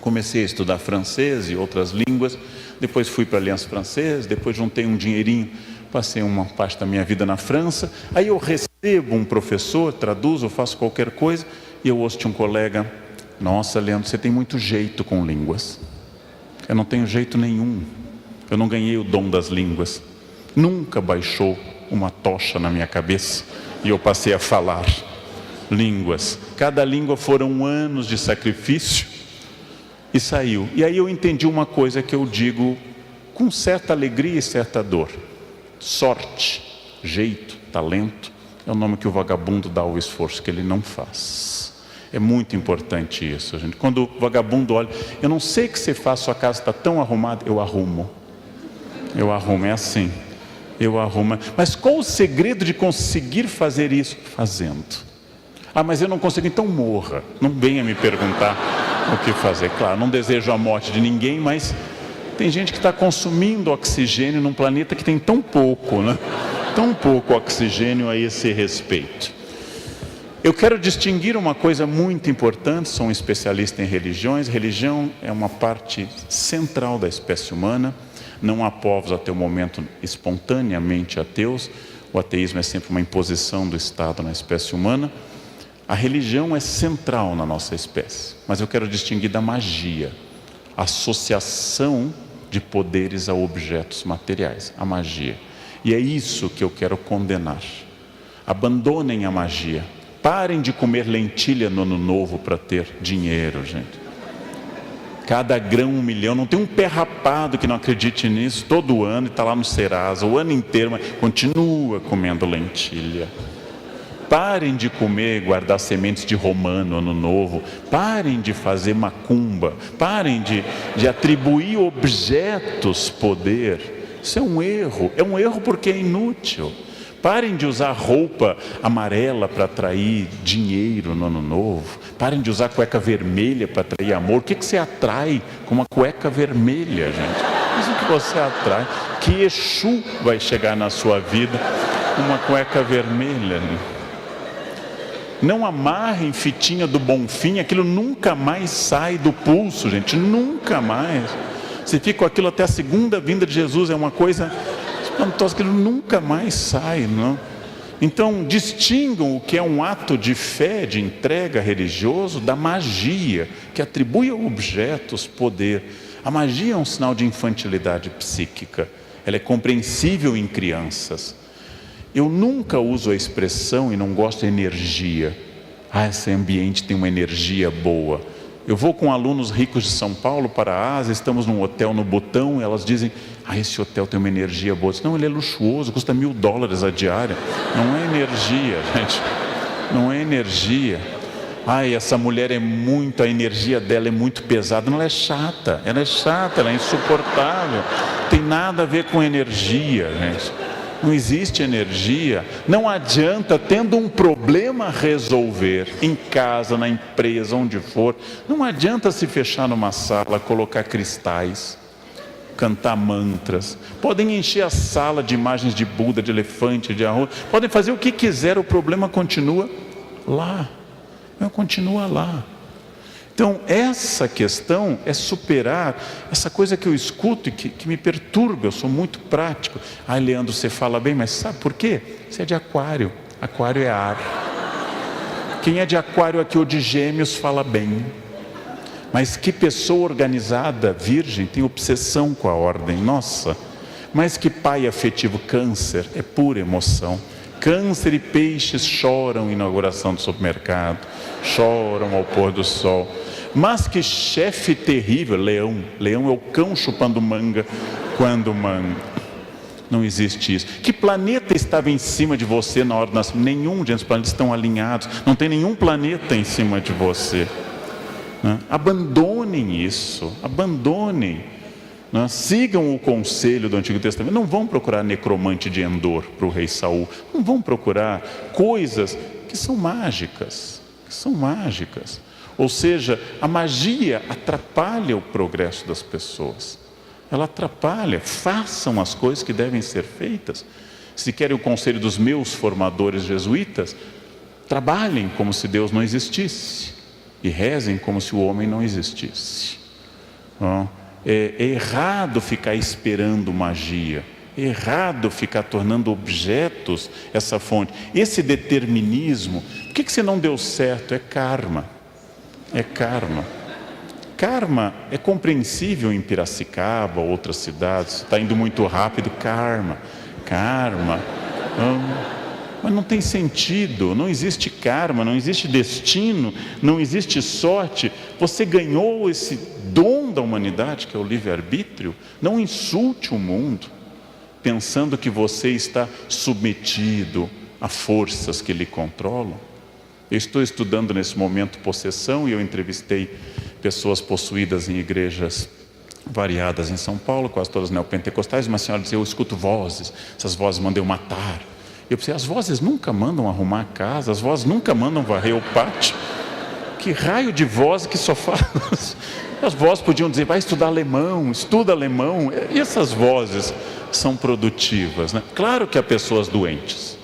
comecei a estudar francês e outras línguas. Depois fui para a Aliança Francesa, depois juntei um dinheirinho, passei uma parte da minha vida na França. Aí eu recebo um professor, traduzo, faço qualquer coisa, e eu ouço de um colega: nossa, Leandro, você tem muito jeito com línguas. Eu não tenho jeito nenhum. Eu não ganhei o dom das línguas. Nunca baixou uma tocha na minha cabeça e eu passei a falar línguas. Cada língua foram anos de sacrifício e saiu. E aí eu entendi uma coisa que eu digo com certa alegria e certa dor: sorte, jeito, talento é o nome que o vagabundo dá ao esforço que ele não faz. É muito importante isso, gente. Quando o vagabundo olha, eu não sei o que você faz, sua casa está tão arrumada, eu arrumo, é assim, eu arrumo. Mas qual o segredo de conseguir fazer isso? Fazendo. Ah, mas eu não consigo, então morra. Não venha me perguntar o que fazer. Claro, não desejo a morte de ninguém, mas tem gente que está consumindo oxigênio num planeta que tem tão pouco, né? Tão pouco oxigênio a esse respeito. Eu quero distinguir uma coisa muito importante, sou um especialista em religiões. Religião é uma parte central da espécie humana. Não há povos até o momento espontaneamente ateus. O ateísmo é sempre uma imposição do Estado na espécie humana. A religião é central na nossa espécie, mas eu quero distinguir da magia, a associação de poderes a objetos materiais, a magia. E é isso que eu quero condenar. Abandonem a magia. Parem de comer lentilha no ano novo para ter dinheiro, gente. Cada grão 1 milhão, não tem um pé rapado que não acredite nisso, todo ano, e está lá no Serasa, o ano inteiro, mas continua comendo lentilha. Parem de comer, guardar sementes de romã no ano novo. Parem de fazer macumba. Parem de atribuir objetos poder. Isso é um erro porque é inútil. Parem de usar roupa amarela para atrair dinheiro no ano novo. Parem de usar cueca vermelha para atrair amor. O que você atrai com uma cueca vermelha, gente? Isso que você atrai. Que Exu vai chegar na sua vida com uma cueca vermelha? Não amarrem fitinha do Bonfim, aquilo nunca mais sai do pulso, gente, nunca mais. Você fica com aquilo até a segunda vinda de Jesus, é uma coisa espantosa, aquilo nunca mais sai, não? Então, distingam o que é um ato de fé, de entrega religioso, da magia, que atribui a objetos poder. A magia é um sinal de infantilidade psíquica, ela é compreensível em crianças. Eu nunca uso a expressão, e não gosto de energia. Ah, esse ambiente tem uma energia boa. Eu vou com alunos ricos de São Paulo para a Ásia, estamos num hotel no Butão, e elas dizem, esse hotel tem uma energia boa. Eu disse, não, ele é luxuoso, custa $1.000 a diária. Não é energia, gente. Não é energia. Essa mulher a energia dela é muito pesada. Não, ela é chata, ela é insuportável. Não tem nada a ver com energia, gente. Não existe energia. Não adianta, tendo um problema a resolver, em casa, na empresa, onde for, não adianta se fechar numa sala, colocar cristais, cantar mantras. Podem encher a sala de imagens de Buda, de elefante, de arroz, podem fazer o que quiser, o problema continua lá. Continua lá. Então, essa questão é superar essa coisa que eu escuto e que me perturba. Eu sou muito prático. Leandro, você fala bem, mas sabe por quê? Você é de aquário. Aquário é ar. Quem é de aquário aqui ou de gêmeos fala bem. Mas que pessoa organizada, virgem, tem obsessão com a ordem. Nossa, mas que pai afetivo, câncer, é pura emoção. Câncer e peixes choram inauguração do supermercado, choram ao pôr do sol. Mas que chefe terrível, leão é o cão chupando manga quando manga. Não existe isso. Que planeta estava em cima de você na hora do nascimento? Nenhum de os planetas estão alinhados, não tem nenhum planeta em cima de você. Abandonem isso, abandonem. Sigam o conselho do Antigo Testamento. Não vão procurar necromante de Endor para o rei Saul. Não vão procurar coisas que são mágicas. Ou seja, a magia atrapalha o progresso das pessoas. Ela atrapalha. Façam as coisas que devem ser feitas. Se querem o conselho dos meus formadores jesuítas, trabalhem como se Deus não existisse e rezem como se o homem não existisse. É errado ficar esperando magia, é errado ficar tornando objetos essa fonte. Esse determinismo, por que você não deu certo? É karma. Karma é compreensível em Piracicaba, outras cidades, está indo muito rápido, karma. Mas não tem sentido, não existe karma, não existe destino, não existe sorte. Você ganhou esse dom da humanidade, que é o livre-arbítrio. Não insulte o mundo, pensando que você está submetido a forças que lhe controlam. Eu estou estudando nesse momento possessão e eu entrevistei pessoas possuídas em igrejas variadas em São Paulo, quase todas neopentecostais. Uma senhora dizia: eu escuto vozes, essas vozes mandam eu matar. Eu pensei: as vozes nunca mandam arrumar a casa, as vozes nunca mandam varrer o pátio. Que raio de voz que só faz? As vozes podiam dizer: vai estudar alemão, estuda alemão. E essas vozes são produtivas, né? Claro que há pessoas doentes,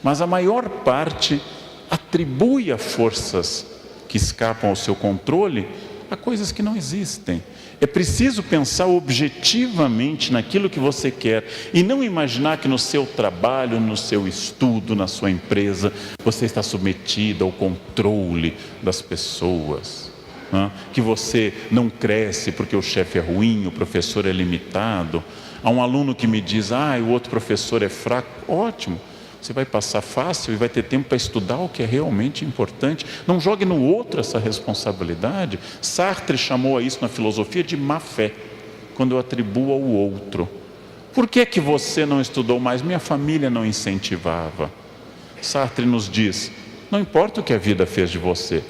mas a maior parte atribui a forças que escapam ao seu controle a coisas que não existem. É preciso pensar objetivamente naquilo que você quer e não imaginar que no seu trabalho, no seu estudo, na sua empresa, você está submetido ao controle das pessoas, né? Que você não cresce porque o chefe é ruim, o professor é limitado. Há um aluno que me diz: o outro professor é fraco. Ótimo, você vai passar fácil e vai ter tempo para estudar o que é realmente importante. Não jogue no outro essa responsabilidade. Sartre chamou a isso na filosofia de má fé, quando eu atribuo ao outro. Por que que você não estudou mais? Minha família não incentivava. Sartre nos diz: não importa o que a vida fez de você,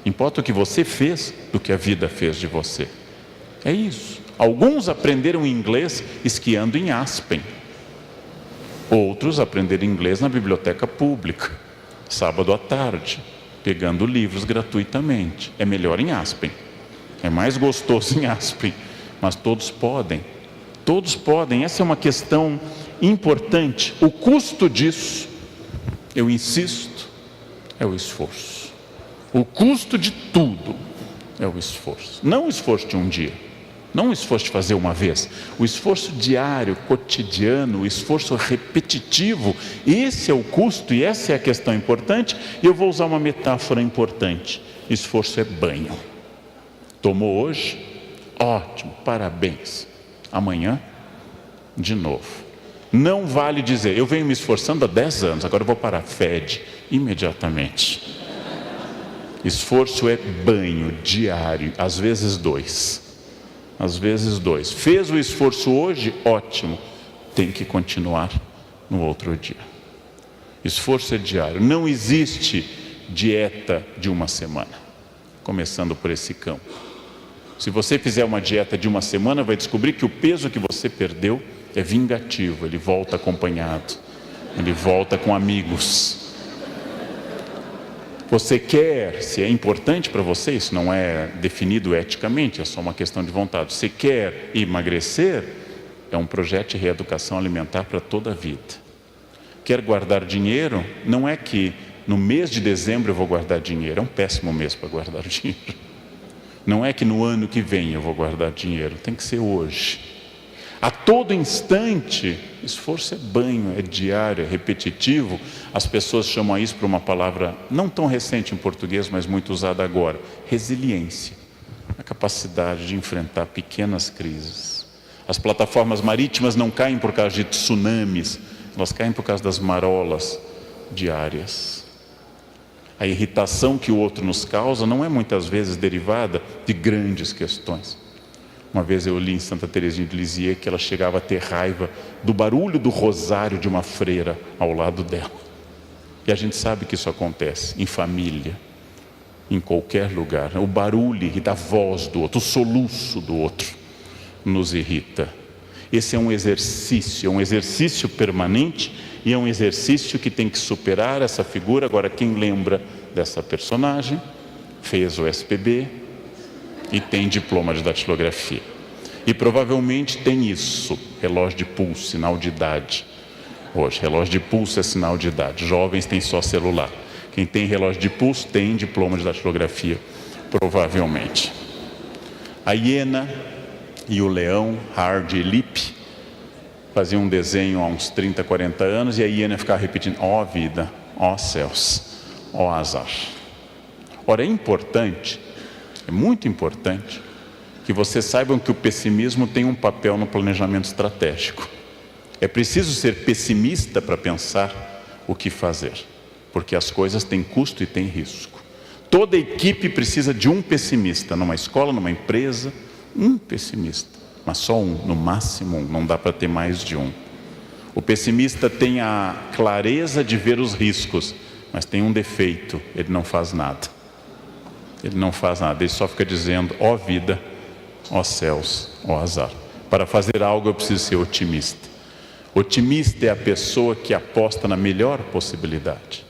importa o que você fez do que a vida fez de você. É isso. Alguns aprenderam inglês esquiando em Aspen. Outros aprenderam inglês na biblioteca pública, sábado à tarde, pegando livros gratuitamente. É melhor em Aspen, é mais gostoso em Aspen, mas todos podem. Essa é uma questão importante. O custo disso, eu insisto, é o esforço. O custo de tudo é o esforço. Não o esforço de um dia, não o esforço de fazer uma vez, o esforço diário, cotidiano, o esforço repetitivo. Esse é o custo e essa é a questão importante. E eu vou usar uma metáfora importante: esforço é banho. Tomou hoje? Ótimo, parabéns. Amanhã, de novo. Não vale dizer: eu venho me esforçando há 10 anos, agora eu vou parar. Fede imediatamente. Esforço é banho diário, às vezes 2. Fez o esforço hoje? Ótimo, tem que continuar no outro dia. Esforço é diário. Não existe dieta de uma semana, começando por esse campo. Se você fizer uma dieta de uma semana, vai descobrir que o peso que você perdeu é vingativo, ele volta acompanhado, ele volta com amigos. Você quer, se é importante para você, isso não é definido eticamente, é só uma questão de vontade. Você quer emagrecer, é um projeto de reeducação alimentar para toda a vida. Quer guardar dinheiro, não é que no mês de dezembro eu vou guardar dinheiro, é um péssimo mês para guardar dinheiro. Não é que no ano que vem eu vou guardar dinheiro, tem que ser hoje. A todo instante, esforço é banho, é diário, é repetitivo. As pessoas chamam isso por uma palavra não tão recente em português, mas muito usada agora: resiliência. A capacidade de enfrentar pequenas crises. As plataformas marítimas não caem por causa de tsunamis, elas caem por causa das marolas diárias. A irritação que o outro nos causa não é muitas vezes derivada de grandes questões. Uma vez eu li em Santa Teresinha de Lisieux que ela chegava a ter raiva do barulho do rosário de uma freira ao lado dela. E a gente sabe que isso acontece em família, em qualquer lugar. O barulho irrita, a voz do outro, o soluço do outro nos irrita. Esse é um exercício permanente e é um exercício que tem que superar essa figura. Agora, quem lembra dessa personagem, fez o SPB, e tem diploma de datilografia. E provavelmente tem isso, relógio de pulso, sinal de idade. Hoje, relógio de pulso é sinal de idade. Jovens têm só celular. Quem tem relógio de pulso tem diploma de datilografia, provavelmente. A hiena e o leão, Hard e Lip, faziam um desenho há uns 30, 40 anos, e a hiena ficava repetindo: ó vida, ó céus, ó azar. Ora, é importante, é muito importante que vocês saibam que o pessimismo tem um papel no planejamento estratégico. É preciso ser pessimista para pensar o que fazer, porque as coisas têm custo e têm risco. Toda equipe precisa de um pessimista, numa escola, numa empresa, um pessimista, mas só um, no máximo um, não dá para ter mais de um. O pessimista tem a clareza de ver os riscos, mas tem um defeito: ele não faz nada. Ele não faz nada, ele só fica dizendo: ó vida, ó céus, ó azar. Para fazer algo eu preciso ser otimista. Otimista é a pessoa que aposta na melhor possibilidade.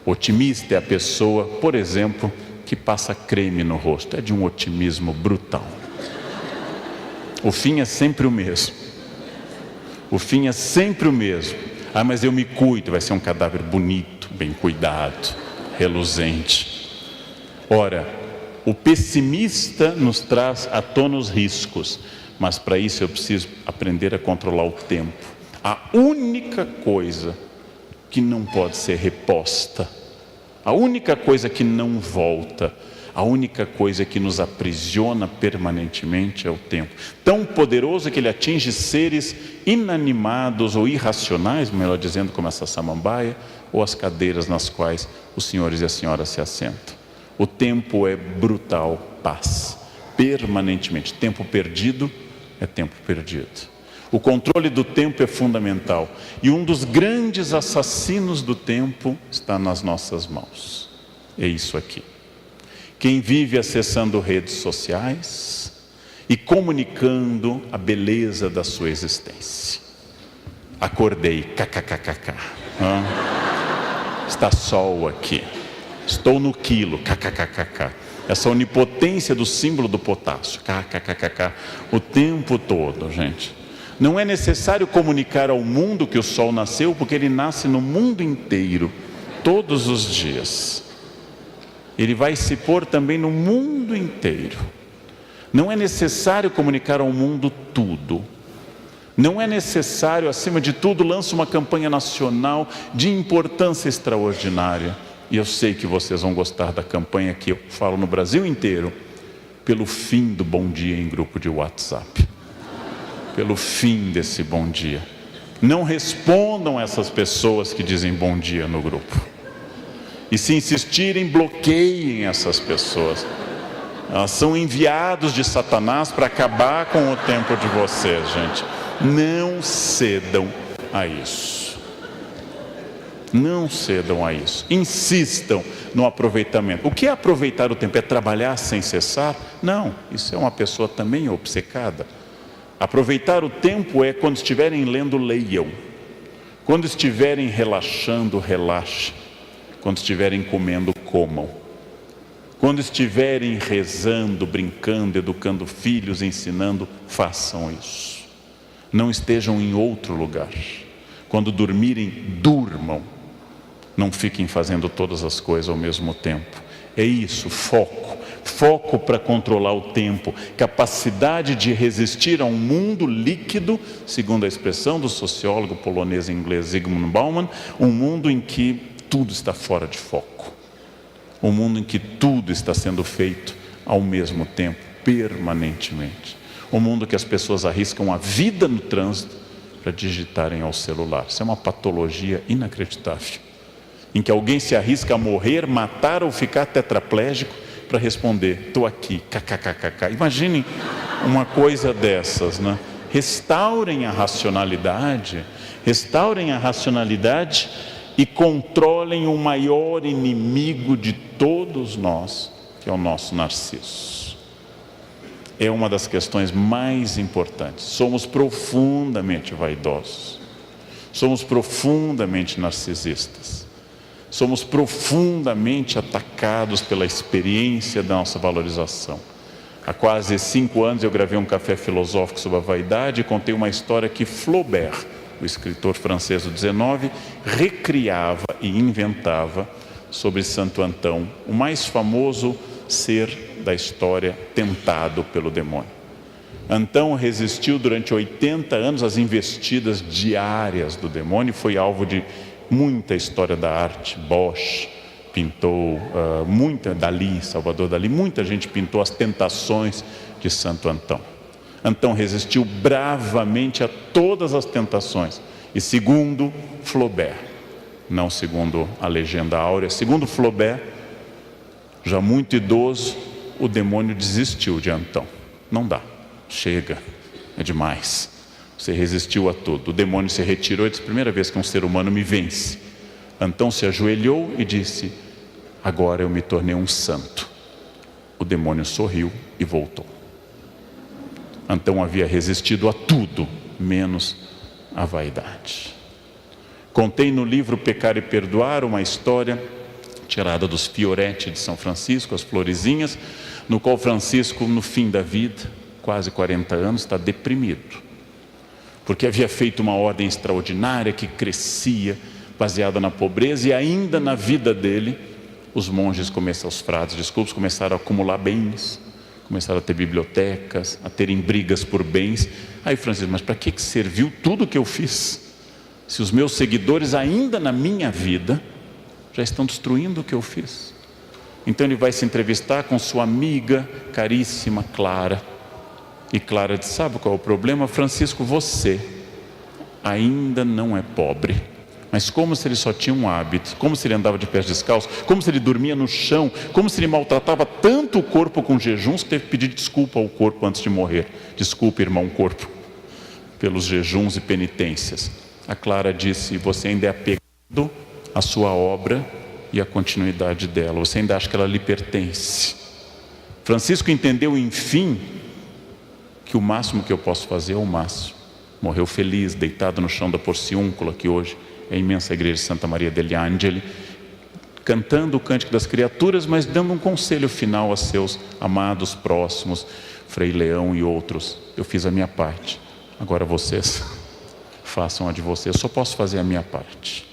Otimista é a pessoa, por exemplo, que passa creme no rosto. É de um otimismo brutal. O fim é sempre o mesmo. O fim é sempre o mesmo. Ah, mas eu me cuido. Vai ser um cadáver bonito, bem cuidado, reluzente. Ora, o pessimista nos traz à tona os riscos, mas para isso eu preciso aprender a controlar o tempo. A única coisa que não pode ser reposta, a única coisa que não volta, a única coisa que nos aprisiona permanentemente é o tempo. Tão poderoso que ele atinge seres inanimados ou irracionais, melhor dizendo, como essa samambaia, ou as cadeiras nas quais os senhores e as senhoras se assentam. O tempo é brutal, paz, permanentemente. Tempo perdido é tempo perdido. O controle do tempo é fundamental. E um dos grandes assassinos do tempo está nas nossas mãos. É isso aqui. Quem vive acessando redes sociais e comunicando a beleza da sua existência. Acordei, kkkk. Está sol aqui. Estou no quilo, kkkk. Essa onipotência do símbolo do potássio, kkkk, o tempo todo, gente. Não é necessário comunicar ao mundo que o sol nasceu, porque ele nasce no mundo inteiro, todos os dias. Ele vai se pôr também no mundo inteiro. Não é necessário comunicar ao mundo tudo. Não é necessário, acima de tudo, lança uma campanha nacional de importância extraordinária. E eu sei que vocês vão gostar da campanha que eu falo no Brasil inteiro, pelo fim do bom dia em grupo de WhatsApp. Pelo fim desse bom dia. Não respondam essas pessoas que dizem bom dia no grupo. E se insistirem, bloqueiem essas pessoas. Elas são enviados de Satanás para acabar com o tempo de vocês, gente. Não cedam a isso. Não cedam a isso. Insistam no aproveitamento. O que é aproveitar o tempo? É trabalhar sem cessar? Não, isso é uma pessoa também obcecada. Aproveitar o tempo é quando estiverem lendo, leiam. Quando estiverem relaxando, relaxem. Quando estiverem comendo, comam. Quando estiverem rezando, brincando, educando filhos, ensinando, façam isso. Não estejam em outro lugar. Quando dormirem, durmam. Não fiquem fazendo todas as coisas ao mesmo tempo. É isso, foco. Foco para controlar o tempo, capacidade de resistir a um mundo líquido, segundo a expressão do sociólogo polonês e inglês Zygmunt Bauman, um mundo em que tudo está fora de foco, um mundo em que tudo está sendo feito ao mesmo tempo, permanentemente, um mundo que as pessoas arriscam a vida no trânsito para digitarem ao celular. Isso é uma patologia inacreditável, em que alguém se arrisca a morrer, matar ou ficar tetraplégico para responder, estou aqui, kkkk. Imaginem uma coisa dessas, né? Restaurem a racionalidade e controlem o maior inimigo de todos nós, que é o nosso narciso. É uma das questões mais importantes. Somos profundamente vaidosos, somos profundamente narcisistas. Somos profundamente atacados pela experiência da nossa valorização. Há quase 5 anos eu gravei um café filosófico sobre a vaidade e contei uma história que Flaubert, o escritor francês do 19, recriava e inventava sobre Santo Antão, o mais famoso ser da história tentado pelo demônio. Antão resistiu durante 80 anos às investidas diárias do demônio e foi alvo de muita história da arte. Bosch pintou, Dalí, Salvador Dalí, muita gente pintou as tentações de Santo Antão. Antão resistiu bravamente a todas as tentações. E segundo Flaubert, não segundo a legenda áurea, segundo Flaubert, já muito idoso, o demônio desistiu de Antão. Não dá, chega, é demais. Você resistiu a tudo. O demônio se retirou e disse: primeira vez que um ser humano me vence. Antão se ajoelhou e disse: agora eu me tornei um santo. O demônio sorriu e voltou. Antão havia resistido a tudo, menos a vaidade. Contei no livro Pecar e Perdoar uma história tirada dos Fioretti de São Francisco, as florezinhas, no qual Francisco, no fim da vida, quase 40 anos, está deprimido, porque havia feito uma ordem extraordinária que crescia, baseada na pobreza, e ainda na vida dele, os monges começaram, os frades, começaram a acumular bens, começaram a ter bibliotecas, a terem brigas por bens. Aí Francisco: mas para que serviu tudo que eu fiz? Se os meus seguidores ainda na minha vida já estão destruindo o que eu fiz. Então ele vai se entrevistar com sua amiga caríssima Clara, e Clara diz: sabe qual é o problema, Francisco? Você ainda não é pobre, mas como se ele só tinha um hábito, como se ele andava de pés descalços, como se ele dormia no chão, como se ele maltratava tanto o corpo com jejuns que teve que pedir desculpa ao corpo antes de morrer. Desculpe, irmão corpo, pelos jejuns e penitências. A Clara disse: você ainda é apegado à sua obra e à continuidade dela, você ainda acha que ela lhe pertence. Francisco entendeu, enfim, que o máximo que eu posso fazer é o máximo. Morreu feliz, deitado no chão da Porciúncula, que hoje é a imensa igreja de Santa Maria degli Angeli, cantando o Cântico das Criaturas, mas dando um conselho final a seus amados próximos, Frei Leão e outros: eu fiz a minha parte, agora vocês façam a de vocês. Eu só posso fazer a minha parte.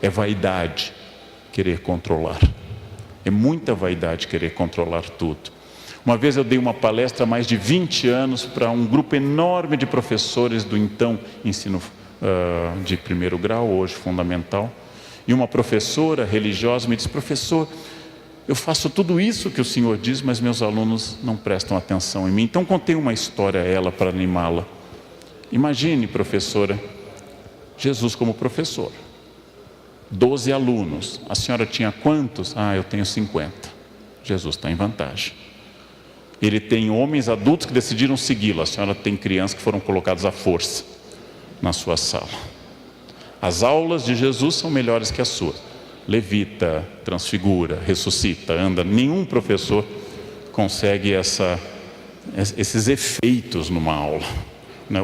É vaidade querer controlar, é muita vaidade querer controlar tudo. Uma vez eu dei uma palestra há mais de 20 anos para um grupo enorme de professores do então ensino de primeiro grau, hoje fundamental, e uma professora religiosa me disse: professor, eu faço tudo isso que o senhor diz, mas meus alunos não prestam atenção em mim. Então contei uma história a ela para animá-la. Imagine, professora, Jesus como professor, 12 alunos, a senhora tinha quantos? Eu tenho 50. Jesus está em vantagem. Ele tem homens adultos que decidiram segui-lo, a senhora tem crianças que foram colocadas à força na sua sala. As aulas de Jesus são melhores que as suas. Levita, transfigura, ressuscita, anda. Nenhum professor consegue esses efeitos numa aula.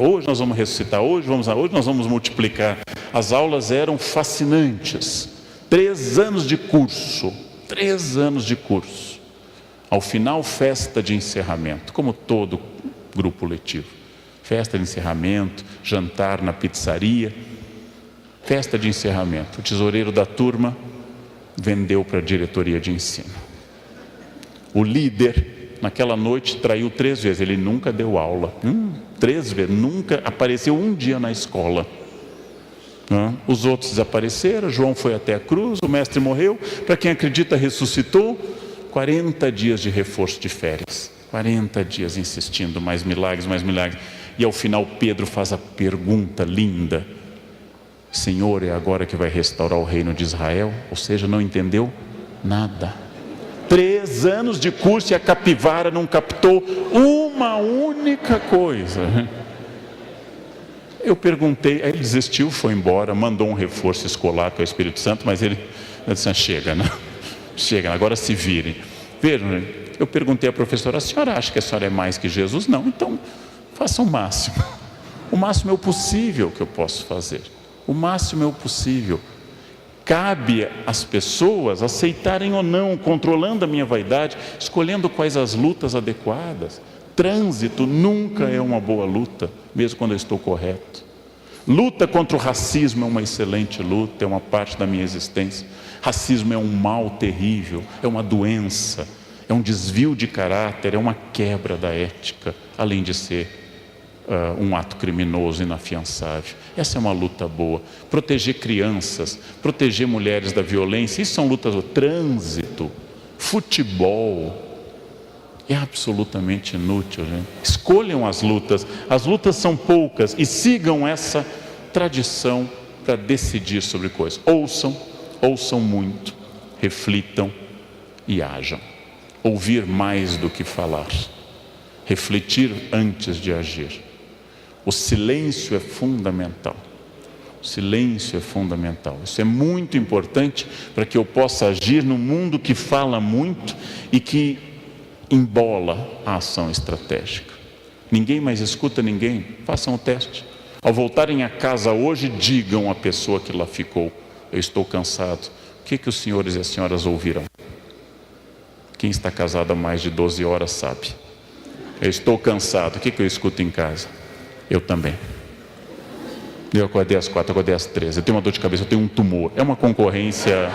Hoje nós vamos ressuscitar, hoje nós vamos multiplicar. As aulas eram fascinantes. 3 anos de curso, 3 anos de curso. Ao final, festa de encerramento, como todo grupo letivo. Festa de encerramento, jantar na pizzaria. Festa de encerramento. O tesoureiro da turma vendeu para a diretoria de ensino. O líder, naquela noite, traiu 3 vezes. Ele nunca deu aula. 3 vezes. Nunca apareceu um dia na escola. Os outros desapareceram. João foi até a cruz. O mestre morreu. Para quem acredita, ressuscitou. 40 dias de reforço de férias. 40 dias insistindo. Mais milagres, mais milagres. E ao final Pedro faz a pergunta linda: Senhor, é agora que vai restaurar o reino de Israel? Ou seja, não entendeu nada. 3 anos de curso e a capivara não captou uma única coisa. Eu perguntei, aí ele desistiu, foi embora, mandou um reforço escolar que é o Espírito Santo, mas ele disse: chega, né? Chega, agora se virem. Vejam, eu perguntei à professora: a senhora acha que a senhora é mais que Jesus? Não, então faça o máximo. O máximo é o possível que eu posso fazer. O máximo é o possível. Cabe às pessoas aceitarem ou não, controlando a minha vaidade, escolhendo quais as lutas adequadas. Trânsito nunca é uma boa luta, mesmo quando eu estou correto. Luta contra o racismo é uma excelente luta, é uma parte da minha existência. Racismo é um mal terrível, é uma doença, é um desvio de caráter, é uma quebra da ética, além de ser um ato criminoso inafiançável. Essa é uma luta boa. Proteger crianças, proteger mulheres da violência, isso são lutas. Trânsito, futebol, é absolutamente inútil, gente. Escolham as lutas são poucas, e sigam essa tradição para decidir sobre coisas. Ouçam muito, reflitam e hajam. Ouvir mais do que falar, refletir antes de agir. O silêncio é fundamental. O silêncio é fundamental. Isso é muito importante para que eu possa agir num mundo que fala muito e que embola a ação estratégica. Ninguém mais escuta ninguém. Façam o teste. Ao voltarem a casa hoje, digam à pessoa que lá ficou: eu estou cansado. O que os senhores e as senhoras ouvirão? Quem está casado há mais de 12 horas sabe. Eu estou cansado. O que eu escuto em casa? Eu também. Eu acordei às 4, acordei às 13. Eu tenho uma dor de cabeça, eu tenho um tumor. É uma concorrência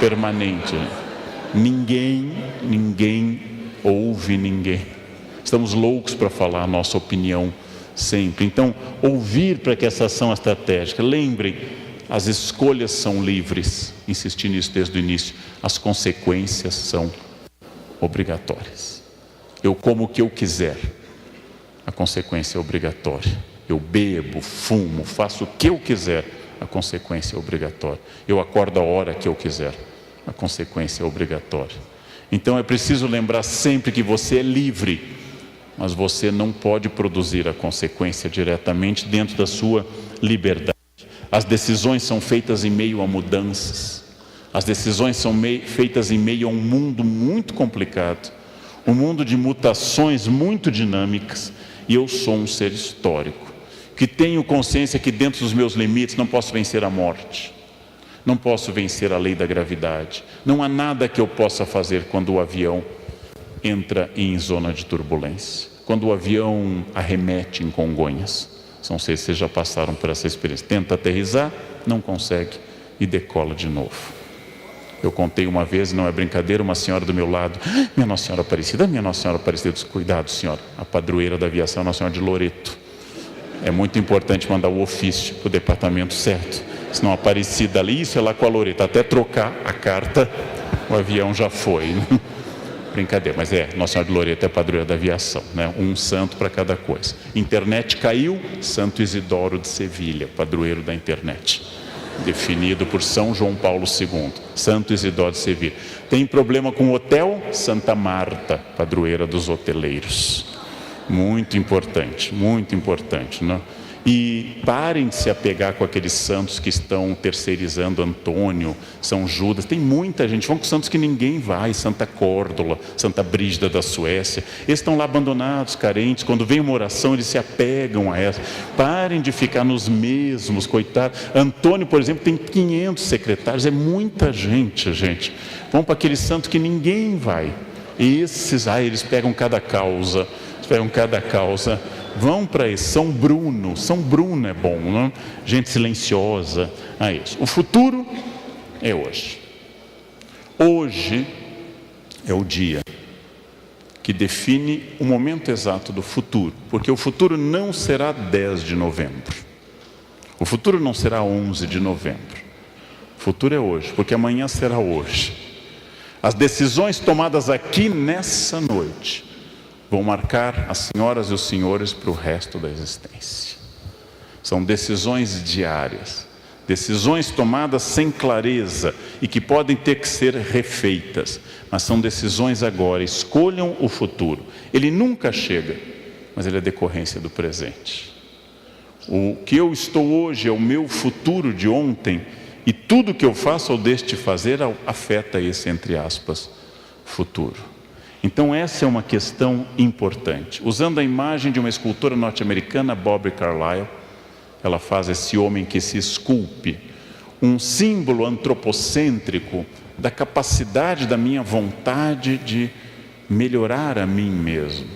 permanente. Ninguém ouve ninguém. Estamos loucos para falar a nossa opinião sempre. Então, ouvir para que essa ação estratégica. Lembrem, as escolhas são livres. Insisti nisso desde o início. As consequências são obrigatórias. Eu como o que eu quiser. A consequência é obrigatória. Eu bebo, fumo, faço o que eu quiser. A consequência é obrigatória. Eu acordo a hora que eu quiser. A consequência é obrigatória. Então é preciso lembrar sempre que você é livre, mas você não pode produzir a consequência diretamente dentro da sua liberdade. As decisões são feitas em meio a mudanças. As decisões são feitas em meio a um mundo muito complicado, um mundo de mutações muito dinâmicas, e eu sou um ser histórico, que tenho consciência que dentro dos meus limites não posso vencer a morte, não posso vencer a lei da gravidade, não há nada que eu possa fazer quando o avião entra em zona de turbulência, quando o avião arremete em Congonhas. Não sei se vocês já passaram por essa experiência. Tenta aterrissar, não consegue e decola de novo. Eu contei uma vez, não é brincadeira, uma senhora do meu lado: minha Nossa Senhora Aparecida, minha Nossa Senhora Aparecida. Cuidado, senhora, a padroeira da aviação é Nossa Senhora de Loreto. É muito importante mandar o ofício para o departamento certo, senão Aparecida ali, isso é lá com a Loreto, até trocar a carta, o avião já foi. Brincadeira, mas Nossa Senhora de Loreto é a padroeira da aviação, né? Um santo para cada coisa. Internet caiu, Santo Isidoro de Sevilha, padroeiro da internet, definido por São João Paulo II, Santo Isidoro de Sevilha. Tem problema com hotel? Santa Marta, padroeira dos hoteleiros. Muito importante, né? E parem de se apegar com aqueles santos que estão terceirizando Antônio, São Judas. Tem muita gente, vão com santos que ninguém vai, Santa Córdola, Santa Brígida da Suécia. Eles estão lá abandonados, carentes. Quando vem uma oração, eles se apegam a essa. Parem de ficar nos mesmos, coitado. Antônio, por exemplo, tem 500 secretários, é muita gente, gente. Vão para aquele santo que ninguém vai. Esses, eles pegam cada causa, vão para esse. São Bruno é bom, não? Gente silenciosa. Isso. O futuro é hoje. Hoje é o dia que define o momento exato do futuro, porque o futuro não será 10 de novembro, o futuro não será 11 de novembro, o futuro é hoje, porque amanhã será hoje. As decisões tomadas aqui nessa noite vão marcar as senhoras e os senhores para o resto da existência. São decisões diárias, decisões tomadas sem clareza e que podem ter que ser refeitas, mas são decisões agora. Escolham o futuro. Ele nunca chega, mas ele é decorrência do presente. O que eu estou hoje é o meu futuro de ontem, e tudo que eu faço ou deixo de fazer afeta esse, entre aspas, futuro. Então essa é uma questão importante. Usando a imagem de uma escultora norte-americana, Bobby Carlyle, ela faz esse homem que se esculpe, um símbolo antropocêntrico da capacidade da minha vontade de melhorar a mim mesmo.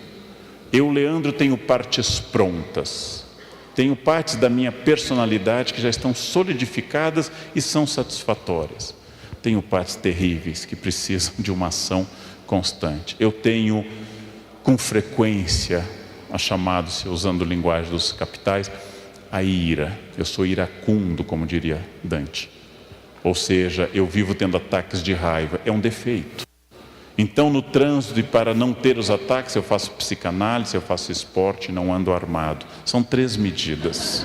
Eu, Leandro, tenho partes prontas, tenho partes da minha personalidade que já estão solidificadas e são satisfatórias. Tenho partes terríveis que precisam de uma ação constante. Eu tenho com frequência a chamada-se, usando a linguagem dos capitais, a ira. Eu sou iracundo, como diria Dante. Ou seja, eu vivo tendo ataques de raiva. É um defeito. Então, no trânsito, e para não ter os ataques, eu faço psicanálise, eu faço esporte, não ando armado. São 3 medidas.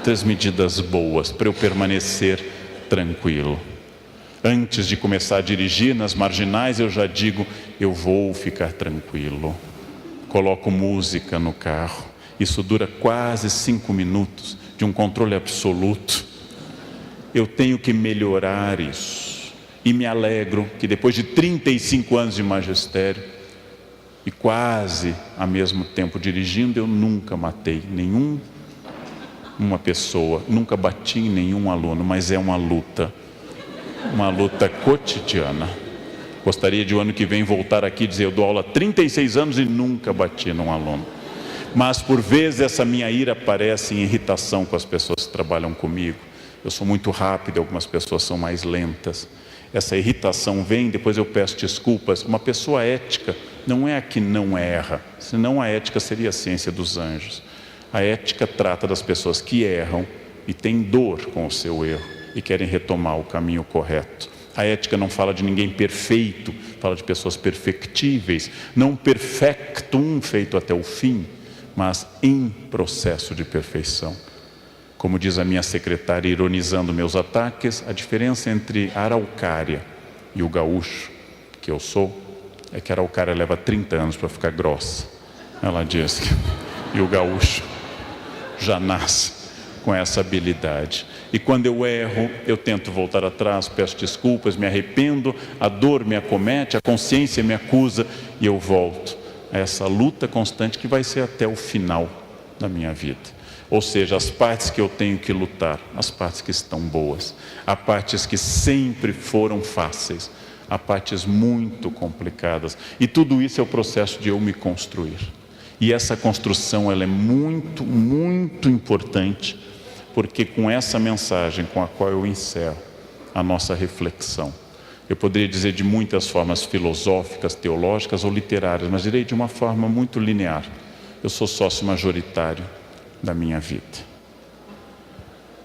3 medidas boas para eu permanecer tranquilo. Antes de começar a dirigir nas marginais, eu já digo: eu vou ficar tranquilo. Coloco música no carro. Isso dura quase 5 minutos, de um controle absoluto. Eu tenho que melhorar isso. E me alegro que depois de 35 anos de magistério, e quase ao mesmo tempo dirigindo, eu nunca matei uma pessoa, nunca bati em nenhum aluno, mas é uma luta cotidiana. Gostaria de o ano que vem voltar aqui e dizer, eu dou aula há 36 anos e nunca bati num aluno. Mas por vezes essa minha ira aparece em irritação com as pessoas que trabalham comigo. Eu sou muito rápido, algumas pessoas são mais lentas. Essa irritação vem, depois eu peço desculpas. Uma pessoa ética não é a que não erra, senão a ética seria a ciência dos anjos. A ética trata das pessoas que erram e têm dor com o seu erro e querem retomar o caminho correto. A ética não fala de ninguém perfeito, fala de pessoas perfectíveis, não perfectum, feito até o fim, mas em processo de perfeição. Como diz a minha secretária, ironizando meus ataques, a diferença entre a araucária e o gaúcho, que eu sou, é que a araucária leva 30 anos para ficar grossa. Ela diz que... E o gaúcho já nasce com essa habilidade. E quando eu erro, eu tento voltar atrás, peço desculpas, me arrependo, a dor me acomete, a consciência me acusa e eu volto a essa luta constante que vai ser até o final da minha vida. Ou seja, as partes que eu tenho que lutar, as partes que estão boas, há partes que sempre foram fáceis, há partes muito complicadas. E tudo isso é o processo de eu me construir. E essa construção ela é muito, muito importante, porque com essa mensagem com a qual eu encerro a nossa reflexão, eu poderia dizer de muitas formas filosóficas, teológicas ou literárias, mas direi de uma forma muito linear. Eu sou sócio majoritário da minha vida.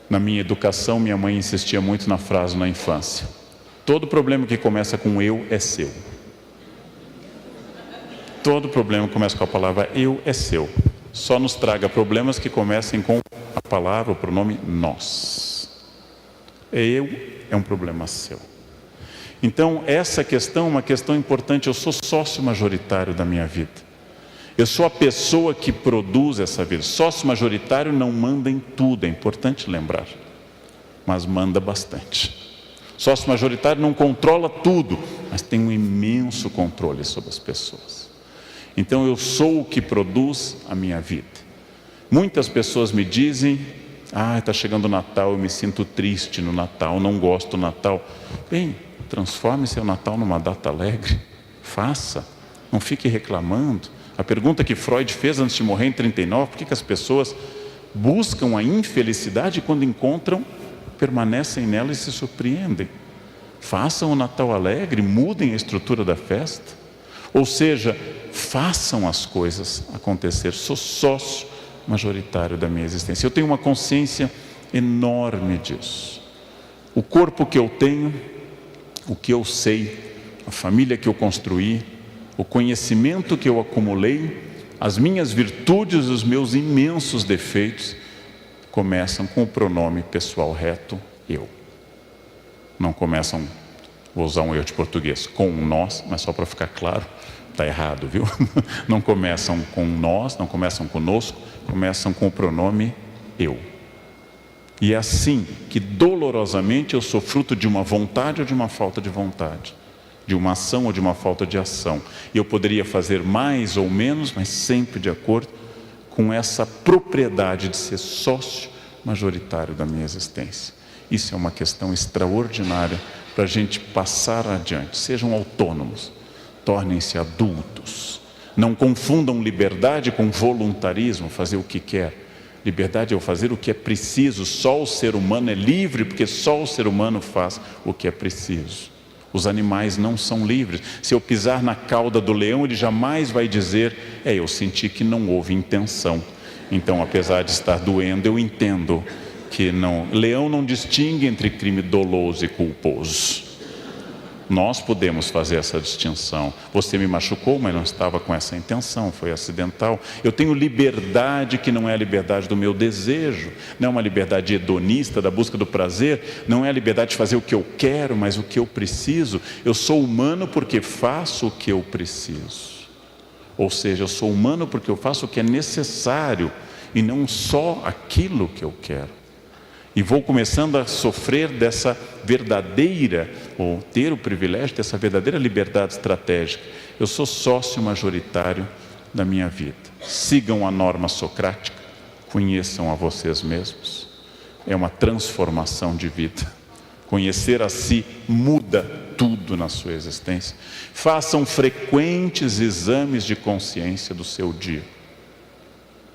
Na minha educação, minha mãe insistia muito na frase na infância: todo problema que começa com eu é seu. Todo problema que começa com a palavra eu é seu. Só nos traga problemas que comecem com a palavra, o pronome nós. Eu é um problema seu. Então, essa questão é uma questão importante. Eu sou sócio majoritário da minha vida. Eu sou a pessoa que produz essa vida. Sócio majoritário não manda em tudo, é importante lembrar, mas manda bastante. Sócio majoritário não controla tudo, mas tem um imenso controle sobre as pessoas. Então eu sou o que produz a minha vida. Muitas pessoas me dizem: está chegando o Natal, eu me sinto triste no Natal, não gosto do Natal. Bem, transforme seu Natal numa data alegre. Faça, não fique reclamando. A pergunta que Freud fez antes de morrer em 39, por que as pessoas buscam a infelicidade e quando encontram, permanecem nela e se surpreendem? Façam o Natal alegre, mudem a estrutura da festa. Ou seja, façam as coisas acontecer. Sou sócio majoritário da minha existência. Eu tenho uma consciência enorme disso. O corpo que eu tenho, o que eu sei, a família que eu construí, o conhecimento que eu acumulei, as minhas virtudes, os meus imensos defeitos, começam com o pronome pessoal reto, eu. Não começam, vou usar um erro de português, com nós, mas só para ficar claro, está errado, viu? Não começam com nós, não começam conosco, começam com o pronome eu. E é assim que dolorosamente eu sou fruto de uma vontade ou de uma falta de vontade, de uma ação ou de uma falta de ação. E eu poderia fazer mais ou menos, mas sempre de acordo com essa propriedade de ser sócio majoritário da minha existência. Isso é uma questão extraordinária para a gente passar adiante. Sejam autônomos, tornem-se adultos. Não confundam liberdade com voluntarismo, fazer o que quer. Liberdade é o fazer o que é preciso. Só o ser humano é livre, porque só o ser humano faz o que é preciso. Os animais não são livres. Se eu pisar na cauda do leão, ele jamais vai dizer: eu senti que não houve intenção. Então, apesar de estar doendo, eu entendo que não. Leão não distingue entre crime doloso e culposo. Nós podemos fazer essa distinção. Você me machucou, mas não estava com essa intenção, foi acidental. Eu tenho liberdade que não é a liberdade do meu desejo, não é uma liberdade hedonista da busca do prazer, não é a liberdade de fazer o que eu quero, mas o que eu preciso. Eu sou humano porque faço o que eu preciso. Ou seja, eu sou humano porque eu faço o que é necessário e não só aquilo que eu quero. E vou começando a sofrer dessa verdadeira, ou ter o privilégio dessa verdadeira liberdade estratégica. Eu sou sócio majoritário da minha vida. Sigam a norma socrática, conheçam a vocês mesmos. É uma transformação de vida. Conhecer a si muda tudo na sua existência. Façam frequentes exames de consciência do seu dia.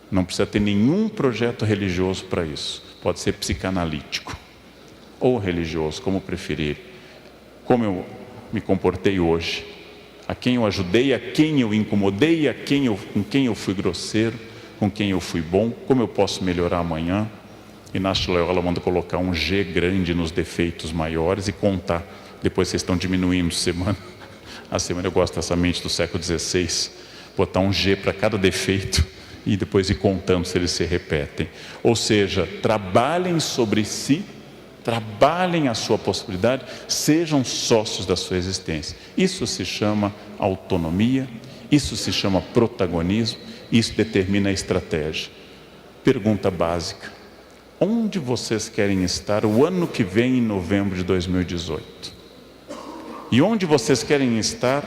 Não precisa ter nenhum projeto religioso para isso. Pode ser psicanalítico ou religioso, como preferir. Como eu me comportei hoje, a quem eu ajudei, a quem eu incomodei, com quem eu fui grosseiro, com quem eu fui bom, como eu posso melhorar amanhã. Inácio Loyola manda colocar um G grande nos defeitos maiores e contar. Depois vocês estão diminuindo semana a semana. Eu gosto dessa mente do século XVI, botar um G para cada defeito e depois ir contando se eles se repetem. Ou seja, trabalhem sobre si, trabalhem a sua possibilidade, sejam sócios da sua existência. Isso se chama autonomia, isso se chama protagonismo, isso determina a estratégia. Pergunta básica: onde vocês querem estar o ano que vem, em novembro de 2018? E onde vocês querem estar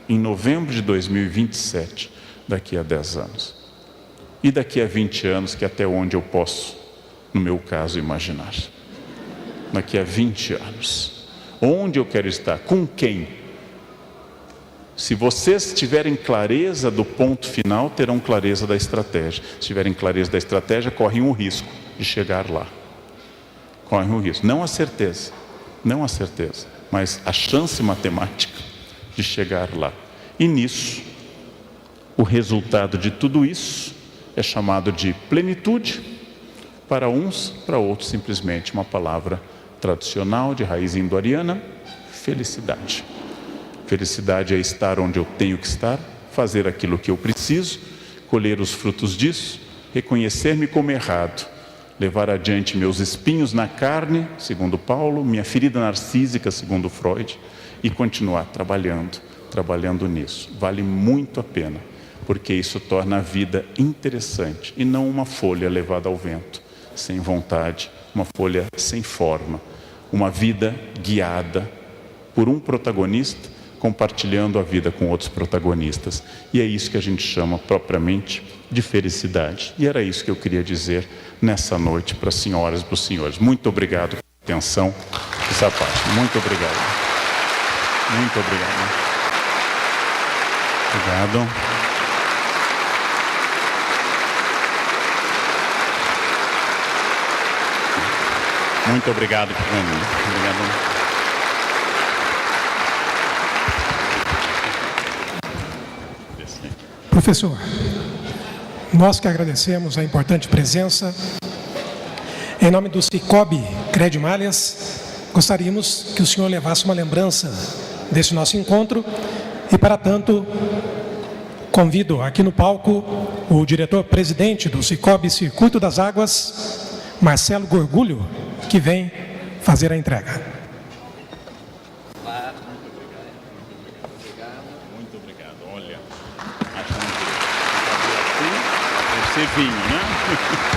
em novembro de 2027, daqui a 10 anos? E daqui a 20 anos, que é até onde eu posso, no meu caso, imaginar. Daqui a 20 anos. Onde eu quero estar? Com quem? Se vocês tiverem clareza do ponto final, terão clareza da estratégia. Se tiverem clareza da estratégia, correm um risco de chegar lá. Correm um risco. Não a certeza, mas a chance matemática de chegar lá. E nisso, o resultado de tudo isso é chamado de plenitude, para uns, para outros simplesmente uma palavra tradicional de raiz indo-ariana: felicidade. Felicidade é estar onde eu tenho que estar, fazer aquilo que eu preciso, colher os frutos disso, reconhecer-me como errado, levar adiante meus espinhos na carne, segundo Paulo, minha ferida narcísica, segundo Freud, e continuar trabalhando nisso. Vale muito a pena, porque isso torna a vida interessante e não uma folha levada ao vento, sem vontade, uma folha sem forma, uma vida guiada por um protagonista, compartilhando a vida com outros protagonistas. E é isso que a gente chama propriamente de felicidade. E era isso que eu queria dizer nessa noite para as senhoras e para os senhores. Muito obrigado pela atenção dessa parte. Muito obrigado. Muito obrigado. Obrigado. Muito obrigado por mim. Obrigado. Professor, nós que agradecemos a importante presença, em nome do Cicobi Crédito Malhas, gostaríamos que o senhor levasse uma lembrança desse nosso encontro e, para tanto, convido aqui no palco o diretor-presidente do Cicobi Circuito das Águas, Marcelo Gorgulho, que vem fazer a entrega. Muito obrigado. Olha, acho que ser vinho, né?